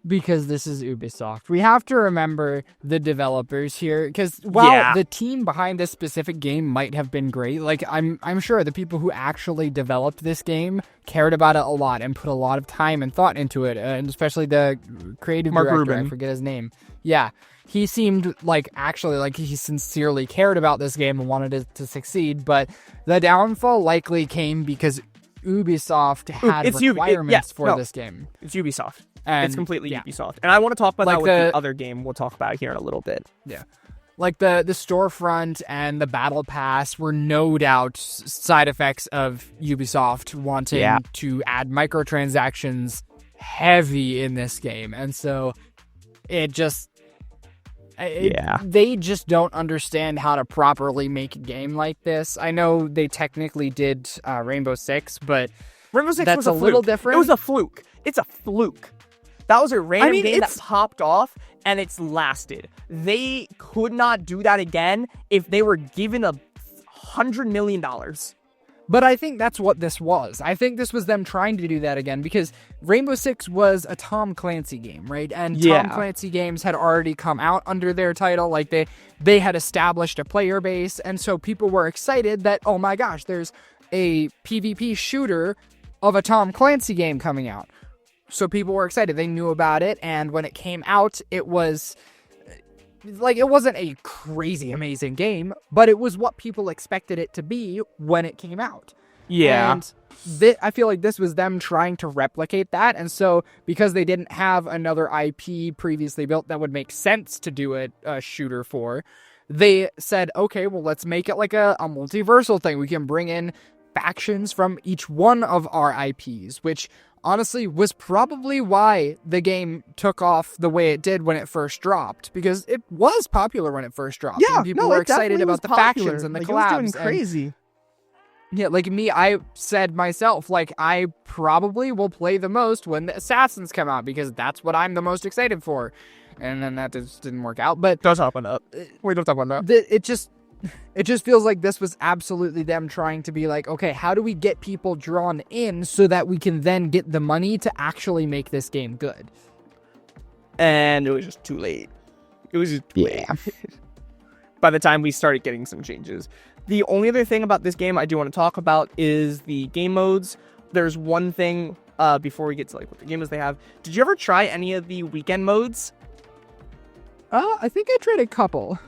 S2: Because this is Ubisoft. We have to remember the developers here, because while the team behind this specific game might have been great, like, I'm sure the people who actually developed this game cared about it a lot and put a lot of time and thought into it, and especially the creative director,
S1: Rubin.
S2: I forget his name. Yeah, he seemed like actually like he sincerely cared about this game and wanted it to succeed, but the downfall likely came because Ubisoft had requirements for this game.
S1: It's Ubisoft.
S2: And,
S1: it's completely Ubisoft. And I want to talk about
S2: like
S1: that with the other game we'll talk about here in a little bit.
S2: Yeah. Like the storefront and the battle pass were no doubt side effects of Ubisoft wanting to add microtransactions heavy in this game. And so it just... They just don't understand how to properly make a game like this. I know they technically did Rainbow Six, but
S1: Rainbow Six
S2: that's
S1: was a
S2: little
S1: fluke.
S2: different.
S1: It was a fluke. It's a fluke. That was a random game that popped off, and it's lasted. They could not do that again if they were given $100 million.
S2: But I think that's what this was. I think this was them trying to do that again, because Rainbow Six was a Tom Clancy game, right? And Tom Clancy games had already come out under their title. Like, they had established a player base, and so people were excited that, oh my gosh, there's a PvP shooter of a Tom Clancy game coming out. So people were excited. They knew about it, and when it came out, it was... like, it wasn't a crazy amazing game, but it was what people expected it to be when it came out.
S1: Yeah.
S2: And I feel like this was them trying to replicate that, and so because they didn't have another IP previously built that would make sense to do a shooter for, they said, okay, well, let's make it like a multiversal thing. We can bring in factions from each one of our IPs, which honestly was probably why the game took off the way it did when it first dropped, because it was popular when it first dropped.
S1: Yeah,
S2: and people were excited about the factions and the collabs.
S1: It was doing crazy.
S2: Yeah, like me, I said myself, like, I probably will play the most when the Assassins come out, because that's what I'm the most excited for. And then that just didn't work out. But
S1: Don't talk about that. Wait, don't talk about that.
S2: it just... It just feels like this was absolutely them trying to be like, okay, how do we get people drawn in so that we can then get the money to actually make this game good?
S1: And it was just too late. It was just too late. By the time we started getting some changes. The only other thing about this game I do want to talk about is the game modes. There's one thing before we get to like what the game modes they have. Did you ever try any of the weekend modes?
S2: I think I tried a couple.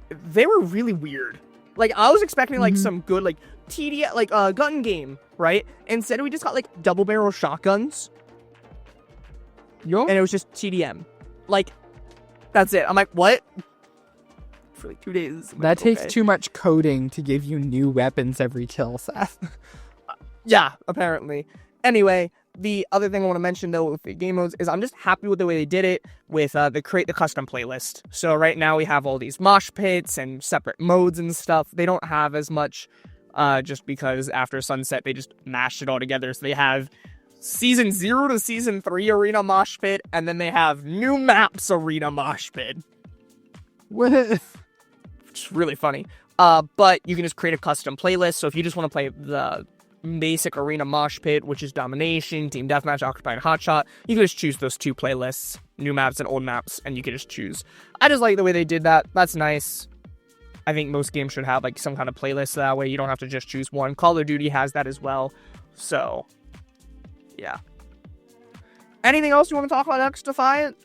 S1: They were really weird. Like, I was expecting, like, some good, like, TD, like, gun game, right? Instead, we just got, like, double-barrel shotguns.
S2: Yo.
S1: And it was just TDM. Like, that's it. I'm like, what? For, like, 2 days. Like,
S2: that takes too much coding to give you new weapons every kill, Seth.
S1: Yeah, apparently. Anyway, the other thing I want to mention, though, with the game modes is I'm just happy with the way they did it with the create the custom playlist. So right now we have all these mosh pits and separate modes and stuff. They don't have as much just because after Sunset, they just mashed it all together. So they have Season 0 to Season 3 Arena Mosh Pit, and then they have New Maps Arena Mosh Pit.
S2: What?
S1: Which is really funny. But you can just create a custom playlist. So if you just want to play the basic arena mosh pit, which is domination, team deathmatch, occupy, and hotshot, you can just choose those two playlists, new maps and old maps, and you can just choose. I just like the way they did that. That's nice. I think most games should have like some kind of playlist, so that way you don't have to just choose one. Call of Duty has that as well. So yeah. Anything else you want to talk about XDefiant?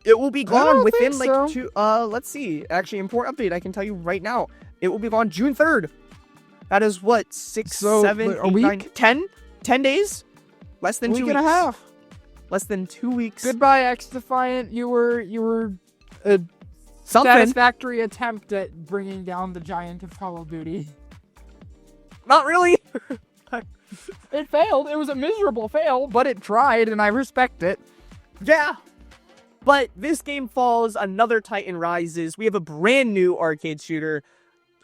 S1: It will be gone within like 2 let's see, actually, important update I can tell you right now, it will be gone June 3rd. That is what, 6, 7, 8, 9, 10 days? Less than 2 weeks.
S2: Week and a half.
S1: Less than 2 weeks.
S2: Goodbye, XDefiant. You were a
S1: Something.
S2: satisfactory attempt at bringing down the giant of Call of Duty.
S1: Not really.
S2: It failed. It was a miserable fail, but it tried, and I respect it.
S1: Yeah. But this game falls, another Titan rises. We have a brand new arcade shooter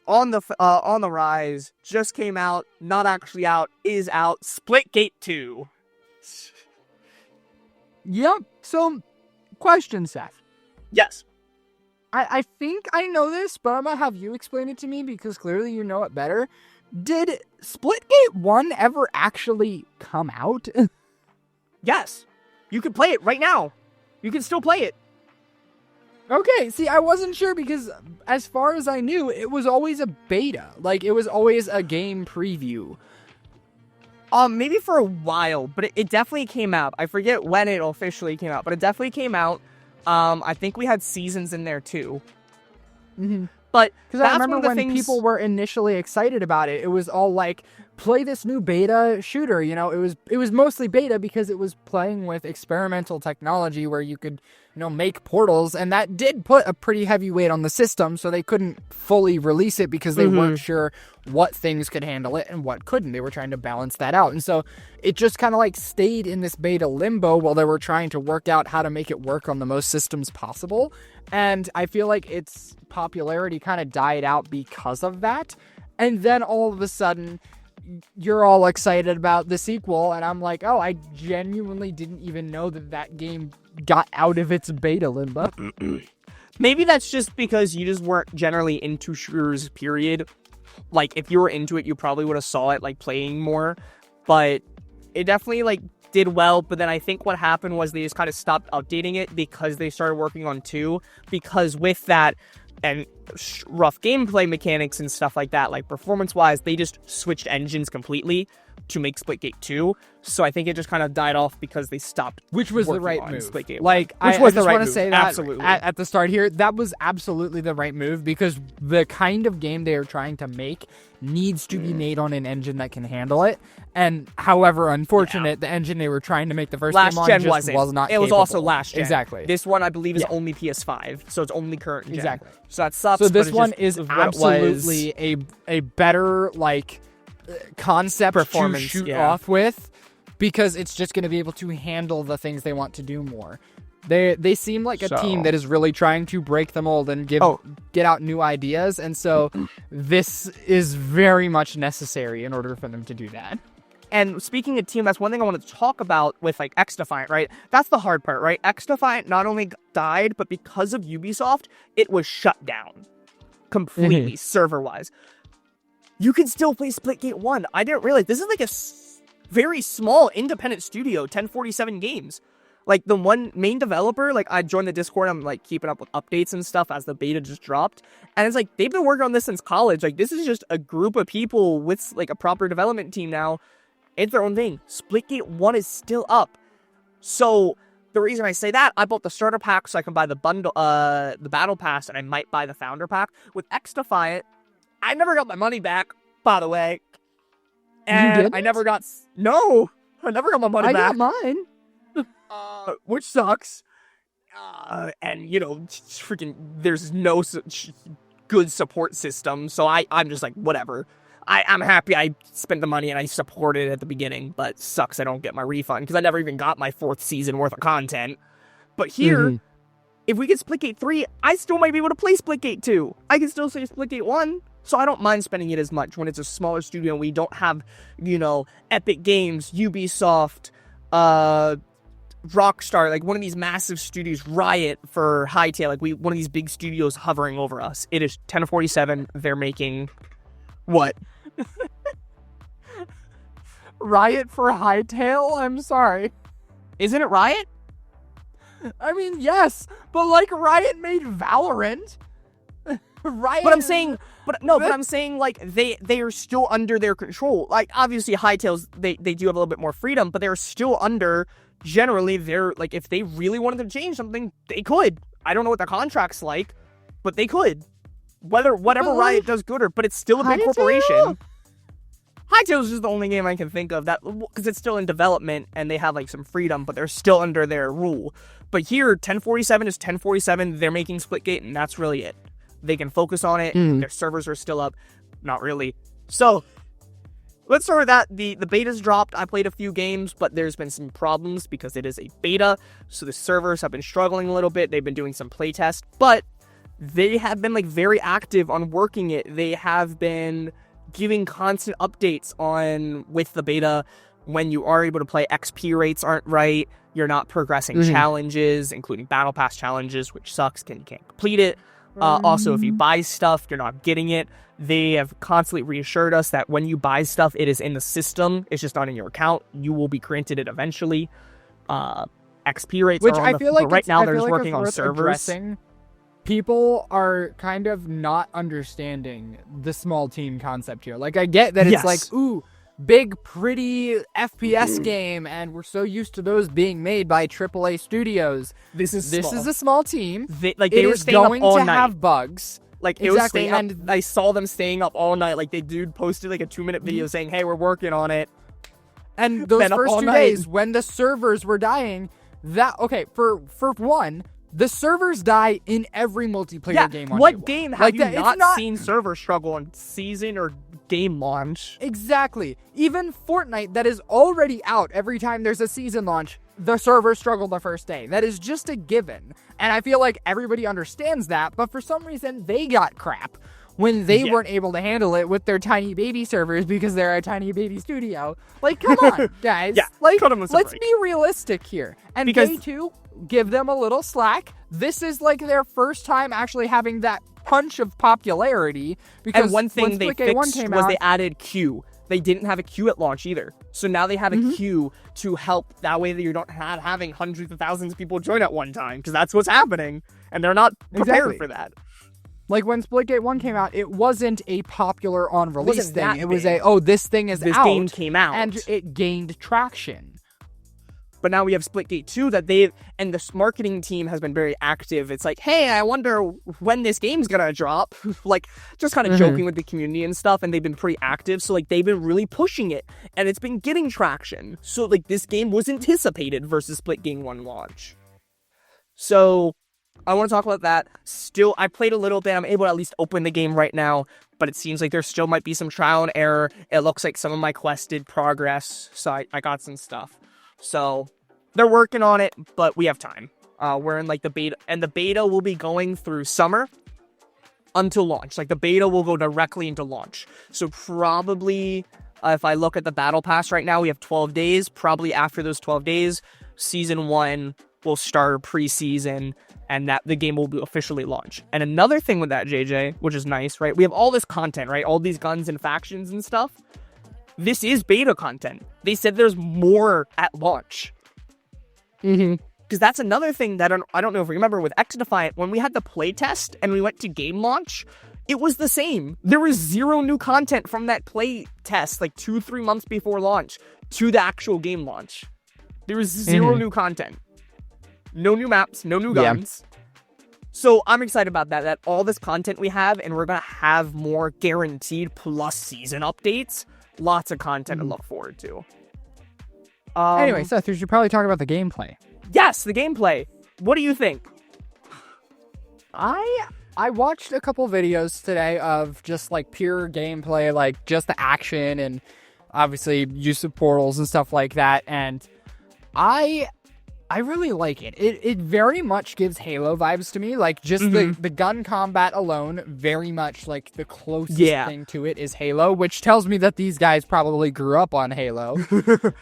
S1: on the rise. Just came out, not actually out, is out. Splitgate 2.
S2: Yep. So, question, Seth.
S1: Yes.
S2: I think I know this, but I'm gonna have you explain it to me because clearly you know it better. Did Splitgate 1 ever actually come out?
S1: Yes. You can play it right now. You can still play it.
S2: Okay, see, I wasn't sure because as far as I knew, it was always a beta. Like, it was always a game preview.
S1: Maybe for a while, but it definitely came out. I forget when it officially came out, but it definitely came out. I think we had seasons in there too.
S2: Mm-hmm.
S1: But
S2: because I remember when people were initially excited about it, it was all like, play this new beta shooter. You know, it was mostly beta because it was playing with experimental technology where you could, you know, make portals, and that did put a pretty heavy weight on the system, so they couldn't fully release it because they weren't sure what things could handle it and what couldn't. They were trying to balance that out, and so it just kind of like stayed in this beta limbo while they were trying to work out how to make it work on the most systems possible. And I feel like its popularity kind of died out because of that. And then all of a sudden, you're all excited about the sequel, and I'm like, oh, I genuinely didn't even know that game got out of its beta limbo.
S1: Maybe that's just because you just weren't generally into shooters, period. Like, if you were into it, you probably would have saw it, like, playing more. But it definitely, like, did well. But then I think what happened was they just kind of stopped updating it because they started working on 2. Because with that and rough gameplay mechanics and stuff like that, like performance-wise, they just switched engines completely to make Splitgate 2. So I think it just kind of died off because they stopped.
S2: Which was the right move.
S1: Splitgate
S2: like,
S1: I
S2: just
S1: right
S2: want to
S1: move.
S2: say that
S1: Absolutely.
S2: At the start here, that was absolutely the right move because the kind of game they are trying to make needs to be made on an engine that can handle it. And however unfortunate, the engine they were trying to make the first game on
S1: gen
S2: just was not
S1: It was
S2: capable.
S1: also last gen.
S2: Exactly.
S1: This one, I believe, is only PS5, so it's only current gen.
S2: Exactly.
S1: So that sucks.
S2: So this
S1: but
S2: one
S1: just
S2: is
S1: what it
S2: absolutely a better like concept
S1: Performance,
S2: to shoot
S1: yeah.
S2: off with because it's just going to be able to handle the things they want to do more. They seem like a team that is really trying to break the mold and get out new ideas, and so this is very much necessary in order for them to do that.
S1: And speaking of team, that's one thing I wanted to talk about with, like, XDefiant, right? That's the hard part, right? XDefiant not only died, but because of Ubisoft, it was shut down. completely server-wise. You can still play Splitgate 1. I didn't realize this is like a very small independent studio, 1047 Games. Like, the one main developer, like, I joined the Discord, I'm, like, keeping up with updates and stuff as the beta just dropped. And it's like, they've been working on this since college. Like, this is just a group of people with, like, a proper development team now. It's their own thing. Splitgate 1 is still up. So, the reason I say that, I bought the starter pack so I can buy the bundle, the battle pass, and I might buy the founder pack. With XDefiant, I never got my money back, by the way. And
S2: you didn't?
S1: I never got... No! I never got my money back.
S2: I got mine.
S1: Which sucks. And, you know, freaking, there's no good support system, so I'm just like, whatever. I'm happy I spent the money and I supported it at the beginning, but sucks I don't get my refund, because I never even got my 4th season worth of content. But here, if we get Splitgate 3, I still might be able to play Splitgate 2. I can still say Splitgate 1, so I don't mind spending it as much when it's a smaller studio and we don't have, you know, Epic Games, Ubisoft, Rockstar, like one of these massive studios, Riot for Hytale, like one of these big studios hovering over us. It is 1047. They're making what?
S3: Riot for Hytale? I'm sorry.
S1: Isn't it Riot?
S3: I mean, yes, but like Riot made Valorant. Riot.
S1: But I'm saying, but I'm saying like they are still under their control. Like obviously Hytale's they do have a little bit more freedom, but they're still under. Generally, they're like, if they really wanted to change something, they could. I don't know what the contract's like, but they could. Whatever Riot does good, but it's still a big corporation. Hytale's just the only game I can think of that, because it's still in development and they have like some freedom, but they're still under their rule. But here, 1047 is 1047. They're making Splitgate, and that's really it. They can focus on it. Their servers are still up. Not really. So let's start with that. The beta's dropped. I played a few games, but there's been some problems because it is a beta. So the servers have been struggling a little bit. They've been doing some playtests, but they have been like very active on working it. They have been giving constant updates on with the beta. When you are able to play, XP rates aren't right. You're not progressing challenges, including battle pass challenges, which sucks because you can't complete it. Also, if you buy stuff, you're not getting it. They have constantly reassured us that when you buy stuff, it is in the system. It's just not in your account. You will be granted it eventually. XP rates
S3: Which
S1: are on
S3: I
S1: the,
S3: feel like
S1: right now
S3: they're
S1: they're just working
S3: it's
S1: on
S3: worth
S1: servers.
S3: addressing. People are kind of not understanding the small team concept here. Like, I get that it's like, ooh, big, pretty FPS game, and we're so used to those being made by AAA studios.
S1: This is
S3: a small team.
S1: They
S3: It
S1: were
S3: is
S1: staying
S3: going
S1: up all
S3: to
S1: night.
S3: have bugs.
S1: Like, it was
S3: Exactly,
S1: staying up,
S3: and
S1: I saw them staying up all night. Like, the dude posted like a 2-minute video saying, hey, we're working on it.
S3: And those
S1: Been up
S3: first
S1: all
S3: 2
S1: night.
S3: days when the servers were dying, for one, the servers die in every multiplayer game on day
S1: what
S3: one.
S1: game have
S3: Like
S1: you
S3: that,
S1: not,
S3: it's not
S1: seen server struggle on season or game launch?
S3: Exactly. Even Fortnite, that is already out every time there's a season launch, the servers struggle the first day. That is just a given. And I feel like everybody understands that, but for some reason they got crap when they weren't able to handle it with their tiny baby servers because they're a tiny baby studio. Like, come on, guys.
S1: Cut them a
S3: Let's
S1: break.
S3: be realistic here. And
S1: Because-
S3: day 2, give them a little slack. This is like their first time actually having that punch of popularity. Because
S1: And one thing
S3: when
S1: they
S3: Splitgate 1
S1: fixed
S3: came
S1: was
S3: out,
S1: they added queue. They didn't have a queue at launch either. So now they have a queue to help. That way that you don't have having hundreds of thousands of people join at one time, because that's what's happening. And they're not prepared
S3: Exactly.
S1: for that.
S3: Like when Splitgate 1 came out, it wasn't a popular on release
S1: wasn't
S3: thing.
S1: that
S3: It was
S1: big.
S3: this thing is
S1: This
S3: out.
S1: game came out.
S3: And it gained traction.
S1: But now we have Splitgate 2 that and this marketing team has been very active. It's like, hey, I wonder when this game's gonna drop. Like, just kind of joking with the community and stuff, and they've been pretty active. So, like, they've been really pushing it, and it's been getting traction. So, like, this game was anticipated versus Splitgate 1 launch. So, I want to talk about that. Still, I played a little bit. I'm able to at least open the game right now, but it seems like there still might be some trial and error. It looks like some of my quests did progress, so I got some stuff. So, they're working on it, but we have time. We're in, like, the beta, and the beta will be going through summer until launch. Like, the beta will go directly into launch. So, probably, if I look at the battle pass right now, we have 12 days. Probably after those 12 days, Season 1 will start preseason and that the game will be officially launched. And another thing with that, JJ, which is nice, right? We have all this content, right? All these guns and factions and stuff. This is beta content. They said there's more at launch. Because that's another thing that I don't know if you remember with XDefiant, when we had the playtest and we went to game launch, it was the same. There was 0 new content from that play test, like 2-3 months before launch, to the actual game launch. There was 0 new content. No new maps, no new guns. So I'm excited about that all this content we have, and we're going to have more guaranteed plus season updates. Lots of content to look forward to.
S3: Anyway, Seth, we should probably talk about the gameplay.
S1: Yes, the gameplay. What do you think?
S3: I watched a couple videos today of just like pure gameplay, like just the action and obviously use of portals and stuff like that, and I really like it. It very much gives Halo vibes to me. Like just the gun combat alone, very much like the closest thing to it is Halo, which tells me that these guys probably grew up on Halo.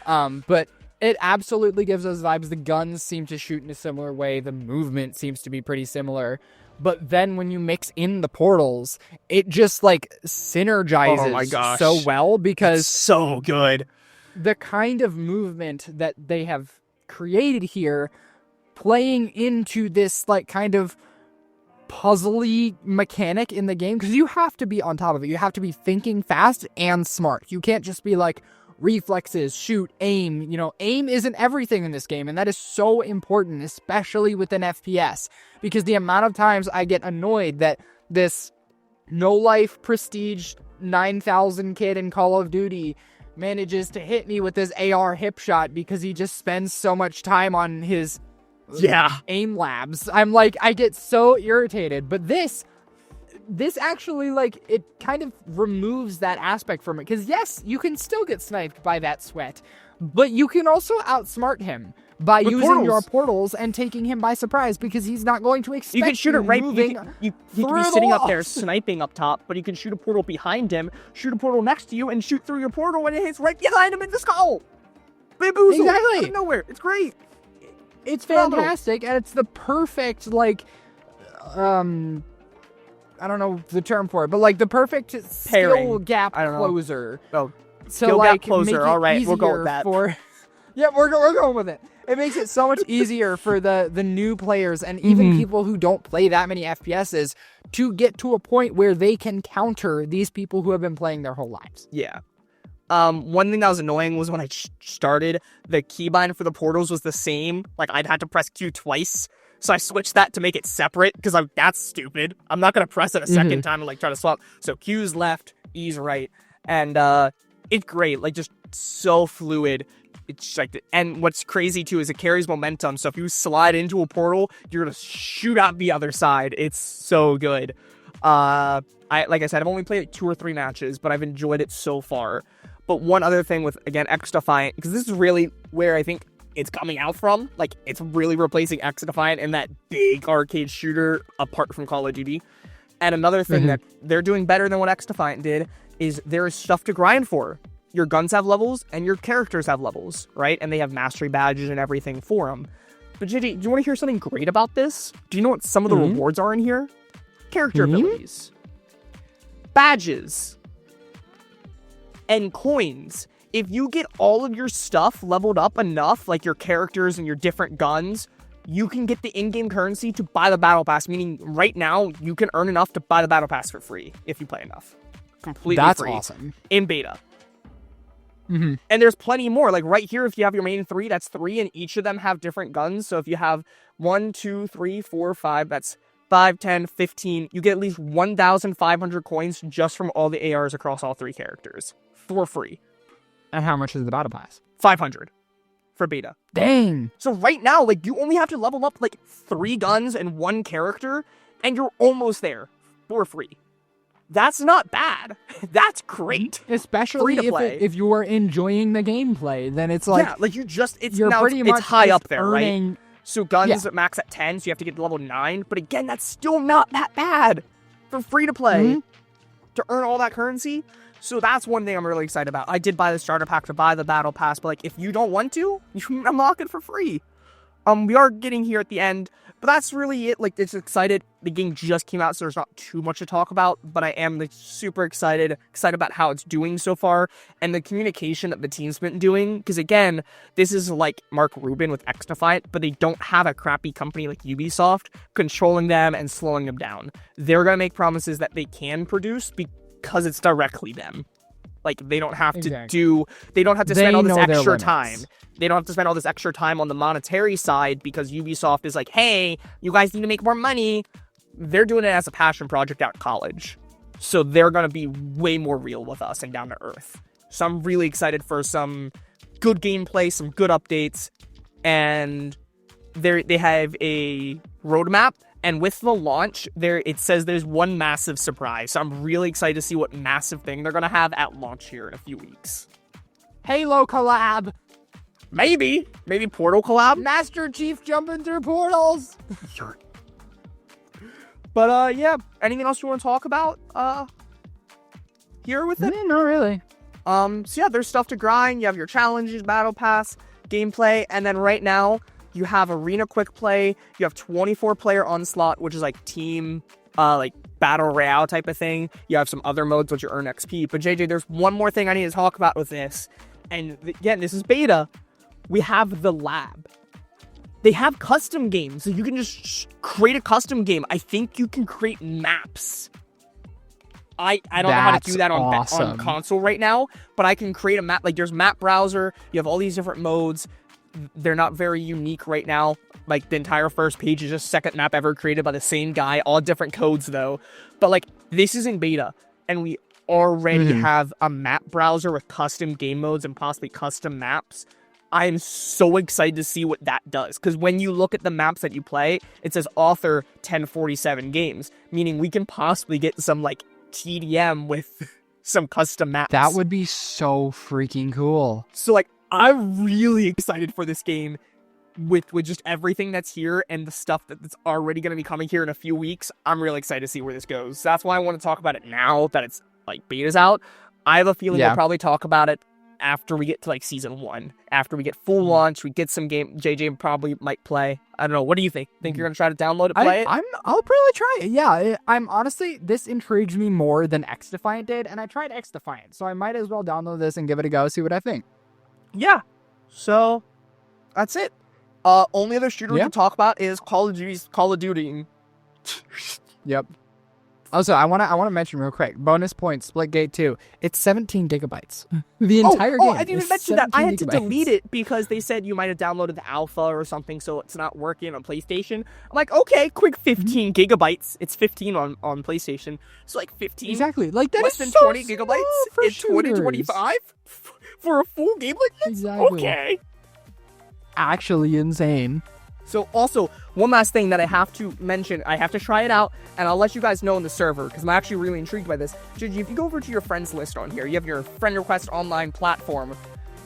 S3: But it absolutely gives us vibes. The guns seem to shoot in a similar way. The movement seems to be pretty similar. But then when you mix in the portals, it just like synergizes so well because
S1: it's so good.
S3: The kind of movement that they have created here, playing into this like kind of puzzly mechanic in the game, because you have to be on top of it. You have to be thinking fast and smart. You can't just be like reflexes, shoot, aim. You know, aim isn't everything in this game, and that is so important, especially with an FPS, because the amount of times I get annoyed that this no-life prestige 9000 kid in Call of Duty manages to hit me with this AR hip shot because he just spends so much time on his aim labs. I'm like, I get so irritated. But this actually, like, it kind of removes that aspect from it. Because yes, you can still get sniped by that sweat, but you can also outsmart him by using your portals and taking him by surprise, because he's not going to expect
S1: you can shoot it right. You can be sitting up there
S3: walls.
S1: sniping up top, but you can shoot a portal behind him, shoot a portal next to you, and shoot through your portal when it hits right behind him in the skull. Bamboozle.
S3: Exactly.
S1: Out of nowhere. It's great.
S3: It's fantastic, and it's the perfect, like, I don't know the term for it, but like the perfect skill gap closer.
S1: Oh,
S3: skill gap
S1: closer. All right, we'll go with that.
S3: We're going with it. It makes it so much easier for the new players and even people who don't play that many FPSs to get to a point where they can counter these people who have been playing their whole lives.
S1: Yeah. One thing that was annoying was when I started, the keybind for the portals was the same. Like, I'd had to press Q twice. So I switched that to make it separate, because that's stupid. I'm not going to press it a second time and, like, try to swap. So Q's left, E's right. And it's great. Like, just so fluid. It's like, and what's crazy, too, is it carries momentum. So if you slide into a portal, you're going to shoot out the other side. It's so good. Like I said, I've only played like 2 or 3 matches, but I've enjoyed it so far. But one other thing with, again, XDefiant, because this is really where I think it's coming out from. Like, it's really replacing XDefiant in that big arcade shooter apart from Call of Duty. And another thing that they're doing better than what XDefiant did is there is stuff to grind for. Your guns have levels and your characters have levels, right? And they have mastery badges and everything for them. But JJ, do you want to hear something great about this? Do you know what some of the rewards are in here? Character abilities, badges, and coins. If you get all of your stuff leveled up enough, like your characters and your different guns, you can get the in-game currency to buy the battle pass, meaning right now you can earn enough to buy the battle pass for free if you play enough. Completely free.
S3: That's awesome.
S1: In beta. And there's plenty more. Like right here, if you have your main 3, that's 3, and each of them have different guns. So if you have 1, 2, 3, 4, 5, that's 5, 10, 15. You get at least 1,500 coins just from all the ARs across all 3 characters for free.
S3: And how much is the battle pass?
S1: 500 for beta.
S3: Dang.
S1: So right now, like, you only have to level up like 3 guns and 1 character, and you're almost there for free. That's not bad. That's great.
S3: Especially if you are enjoying the gameplay, then it's like,
S1: yeah, like
S3: you're pretty much
S1: high up there,
S3: earning,
S1: right? So guns max at 10, so you have to get to level 9. But again, that's still not that bad for free to play to earn all that currency. So that's one thing I'm really excited about. I did buy the starter pack to buy the battle pass, but like if you don't want to, you can unlock it for free. We are getting here at the end, but that's really it. Like, it's excited. The game just came out, so there's not too much to talk about, but I am like super excited about how it's doing so far and the communication that the team's been doing. Because again, this is like Mark Rubin with XDefiant, but they don't have a crappy company like Ubisoft controlling them and slowing them down. They're going to make promises that they can produce because it's directly them. Like, they don't have to spend all this extra time. They don't have to spend all this extra time on the monetary side because Ubisoft is like, hey, you guys need to make more money. They're doing it as a passion project out of college. So they're going to be way more real with us and down to earth. So I'm really excited for some good gameplay, some good updates. And they have a roadmap. And with the launch, it says there's one massive surprise. So I'm really excited to see what massive thing they're going to have at launch here in a few weeks.
S3: Halo collab.
S1: Maybe Portal collab.
S3: Master Chief jumping through portals.
S1: But yeah, anything else you want to talk about here with it?
S3: Not really.
S1: So yeah, there's stuff to grind. You have your challenges, battle pass, gameplay, and then right now you have Arena Quick Play. You have 24-player Onslaught, which is like team, like battle royale type of thing. You have some other modes which you earn XP. But JJ, there's one more thing I need to talk about with this. And again, this is beta. We have the lab. They have custom games, so you can just create a custom game. I think you can create maps. I don't know how to do that on console right now, but I can create a map. Like, there's map browser. You have all these different modes. They're not very unique right now. Like, the entire first page is just second map ever created by the same guy. All different codes, though. But, like, this is in beta, and we already have a map browser with custom game modes and possibly custom maps. I'm so excited to see what that does. Because when you look at the maps that you play, it says author 1047 games. Meaning we can possibly get some, like, TDM with some custom maps.
S2: That would be so freaking cool.
S1: So, like, I'm really excited for this game with just everything that's here and the stuff that's already going to be coming here in a few weeks. I'm really excited to see where this goes. That's why I want to talk about it now that it's, like, beta's out. I have a feeling we'll probably talk about it after we get to, like, season 1. After we get full launch, we get some game. JJ probably might play. I don't know. What do you think? Think you're going to try to download it, play it?
S3: I'll probably try it. Yeah, I'm honestly, this intrigues me more than XDefiant did, and I tried XDefiant, so I might as well download this and give it a go, see what I think.
S1: Yeah. So, that's it. Only other shooter we can talk about is Call of Duty.
S2: Yep. Also, I want to mention real quick. Bonus point, Splitgate 2. It's 17 gigabytes. The entire game.
S1: Oh, I didn't even mention that. I had to delete it because they said you might have downloaded the alpha or something, so it's not working on PlayStation. I'm like, okay, quick 15 gigabytes. It's 15 on PlayStation. So, like, 15.
S3: Exactly. Like, that
S1: less
S3: is
S1: than
S3: so
S1: 20 gigabytes in 2025 for a full game like this?
S2: Exactly.
S1: Okay.
S2: Actually insane.
S1: So also, one last thing that I have to mention, I have to try it out, and I'll let you guys know in the server, because I'm actually really intrigued by this. Gigi, if you go over to your friends list on here, you have your friend request online platform.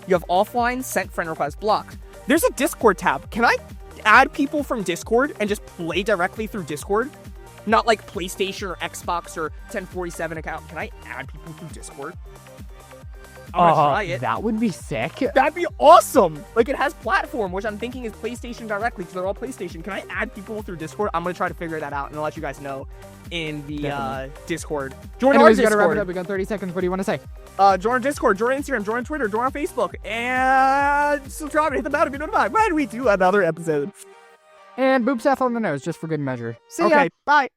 S1: You have offline, sent friend request, blocked. There's a Discord tab. Can I add people from Discord and just play directly through Discord? Not like PlayStation or Xbox or 1047 account. Can I add people through Discord? I'm gonna try it.
S2: That would be sick.
S1: That'd be awesome! Like, it has platform, which I'm thinking is PlayStation directly, because they're all PlayStation. Can I add people through Discord? I'm gonna try to figure that out, and I'll let you guys know in the Discord. Join our Discord.
S3: We gotta wrap it up. We got 30 seconds. What do you want to say?
S1: Join our Discord, join Instagram, join Twitter, join our Facebook, and subscribe and hit the bell to be notified when we do another episode.
S3: And boop Seth on the nose, just for good measure. See ya!
S1: Okay, bye!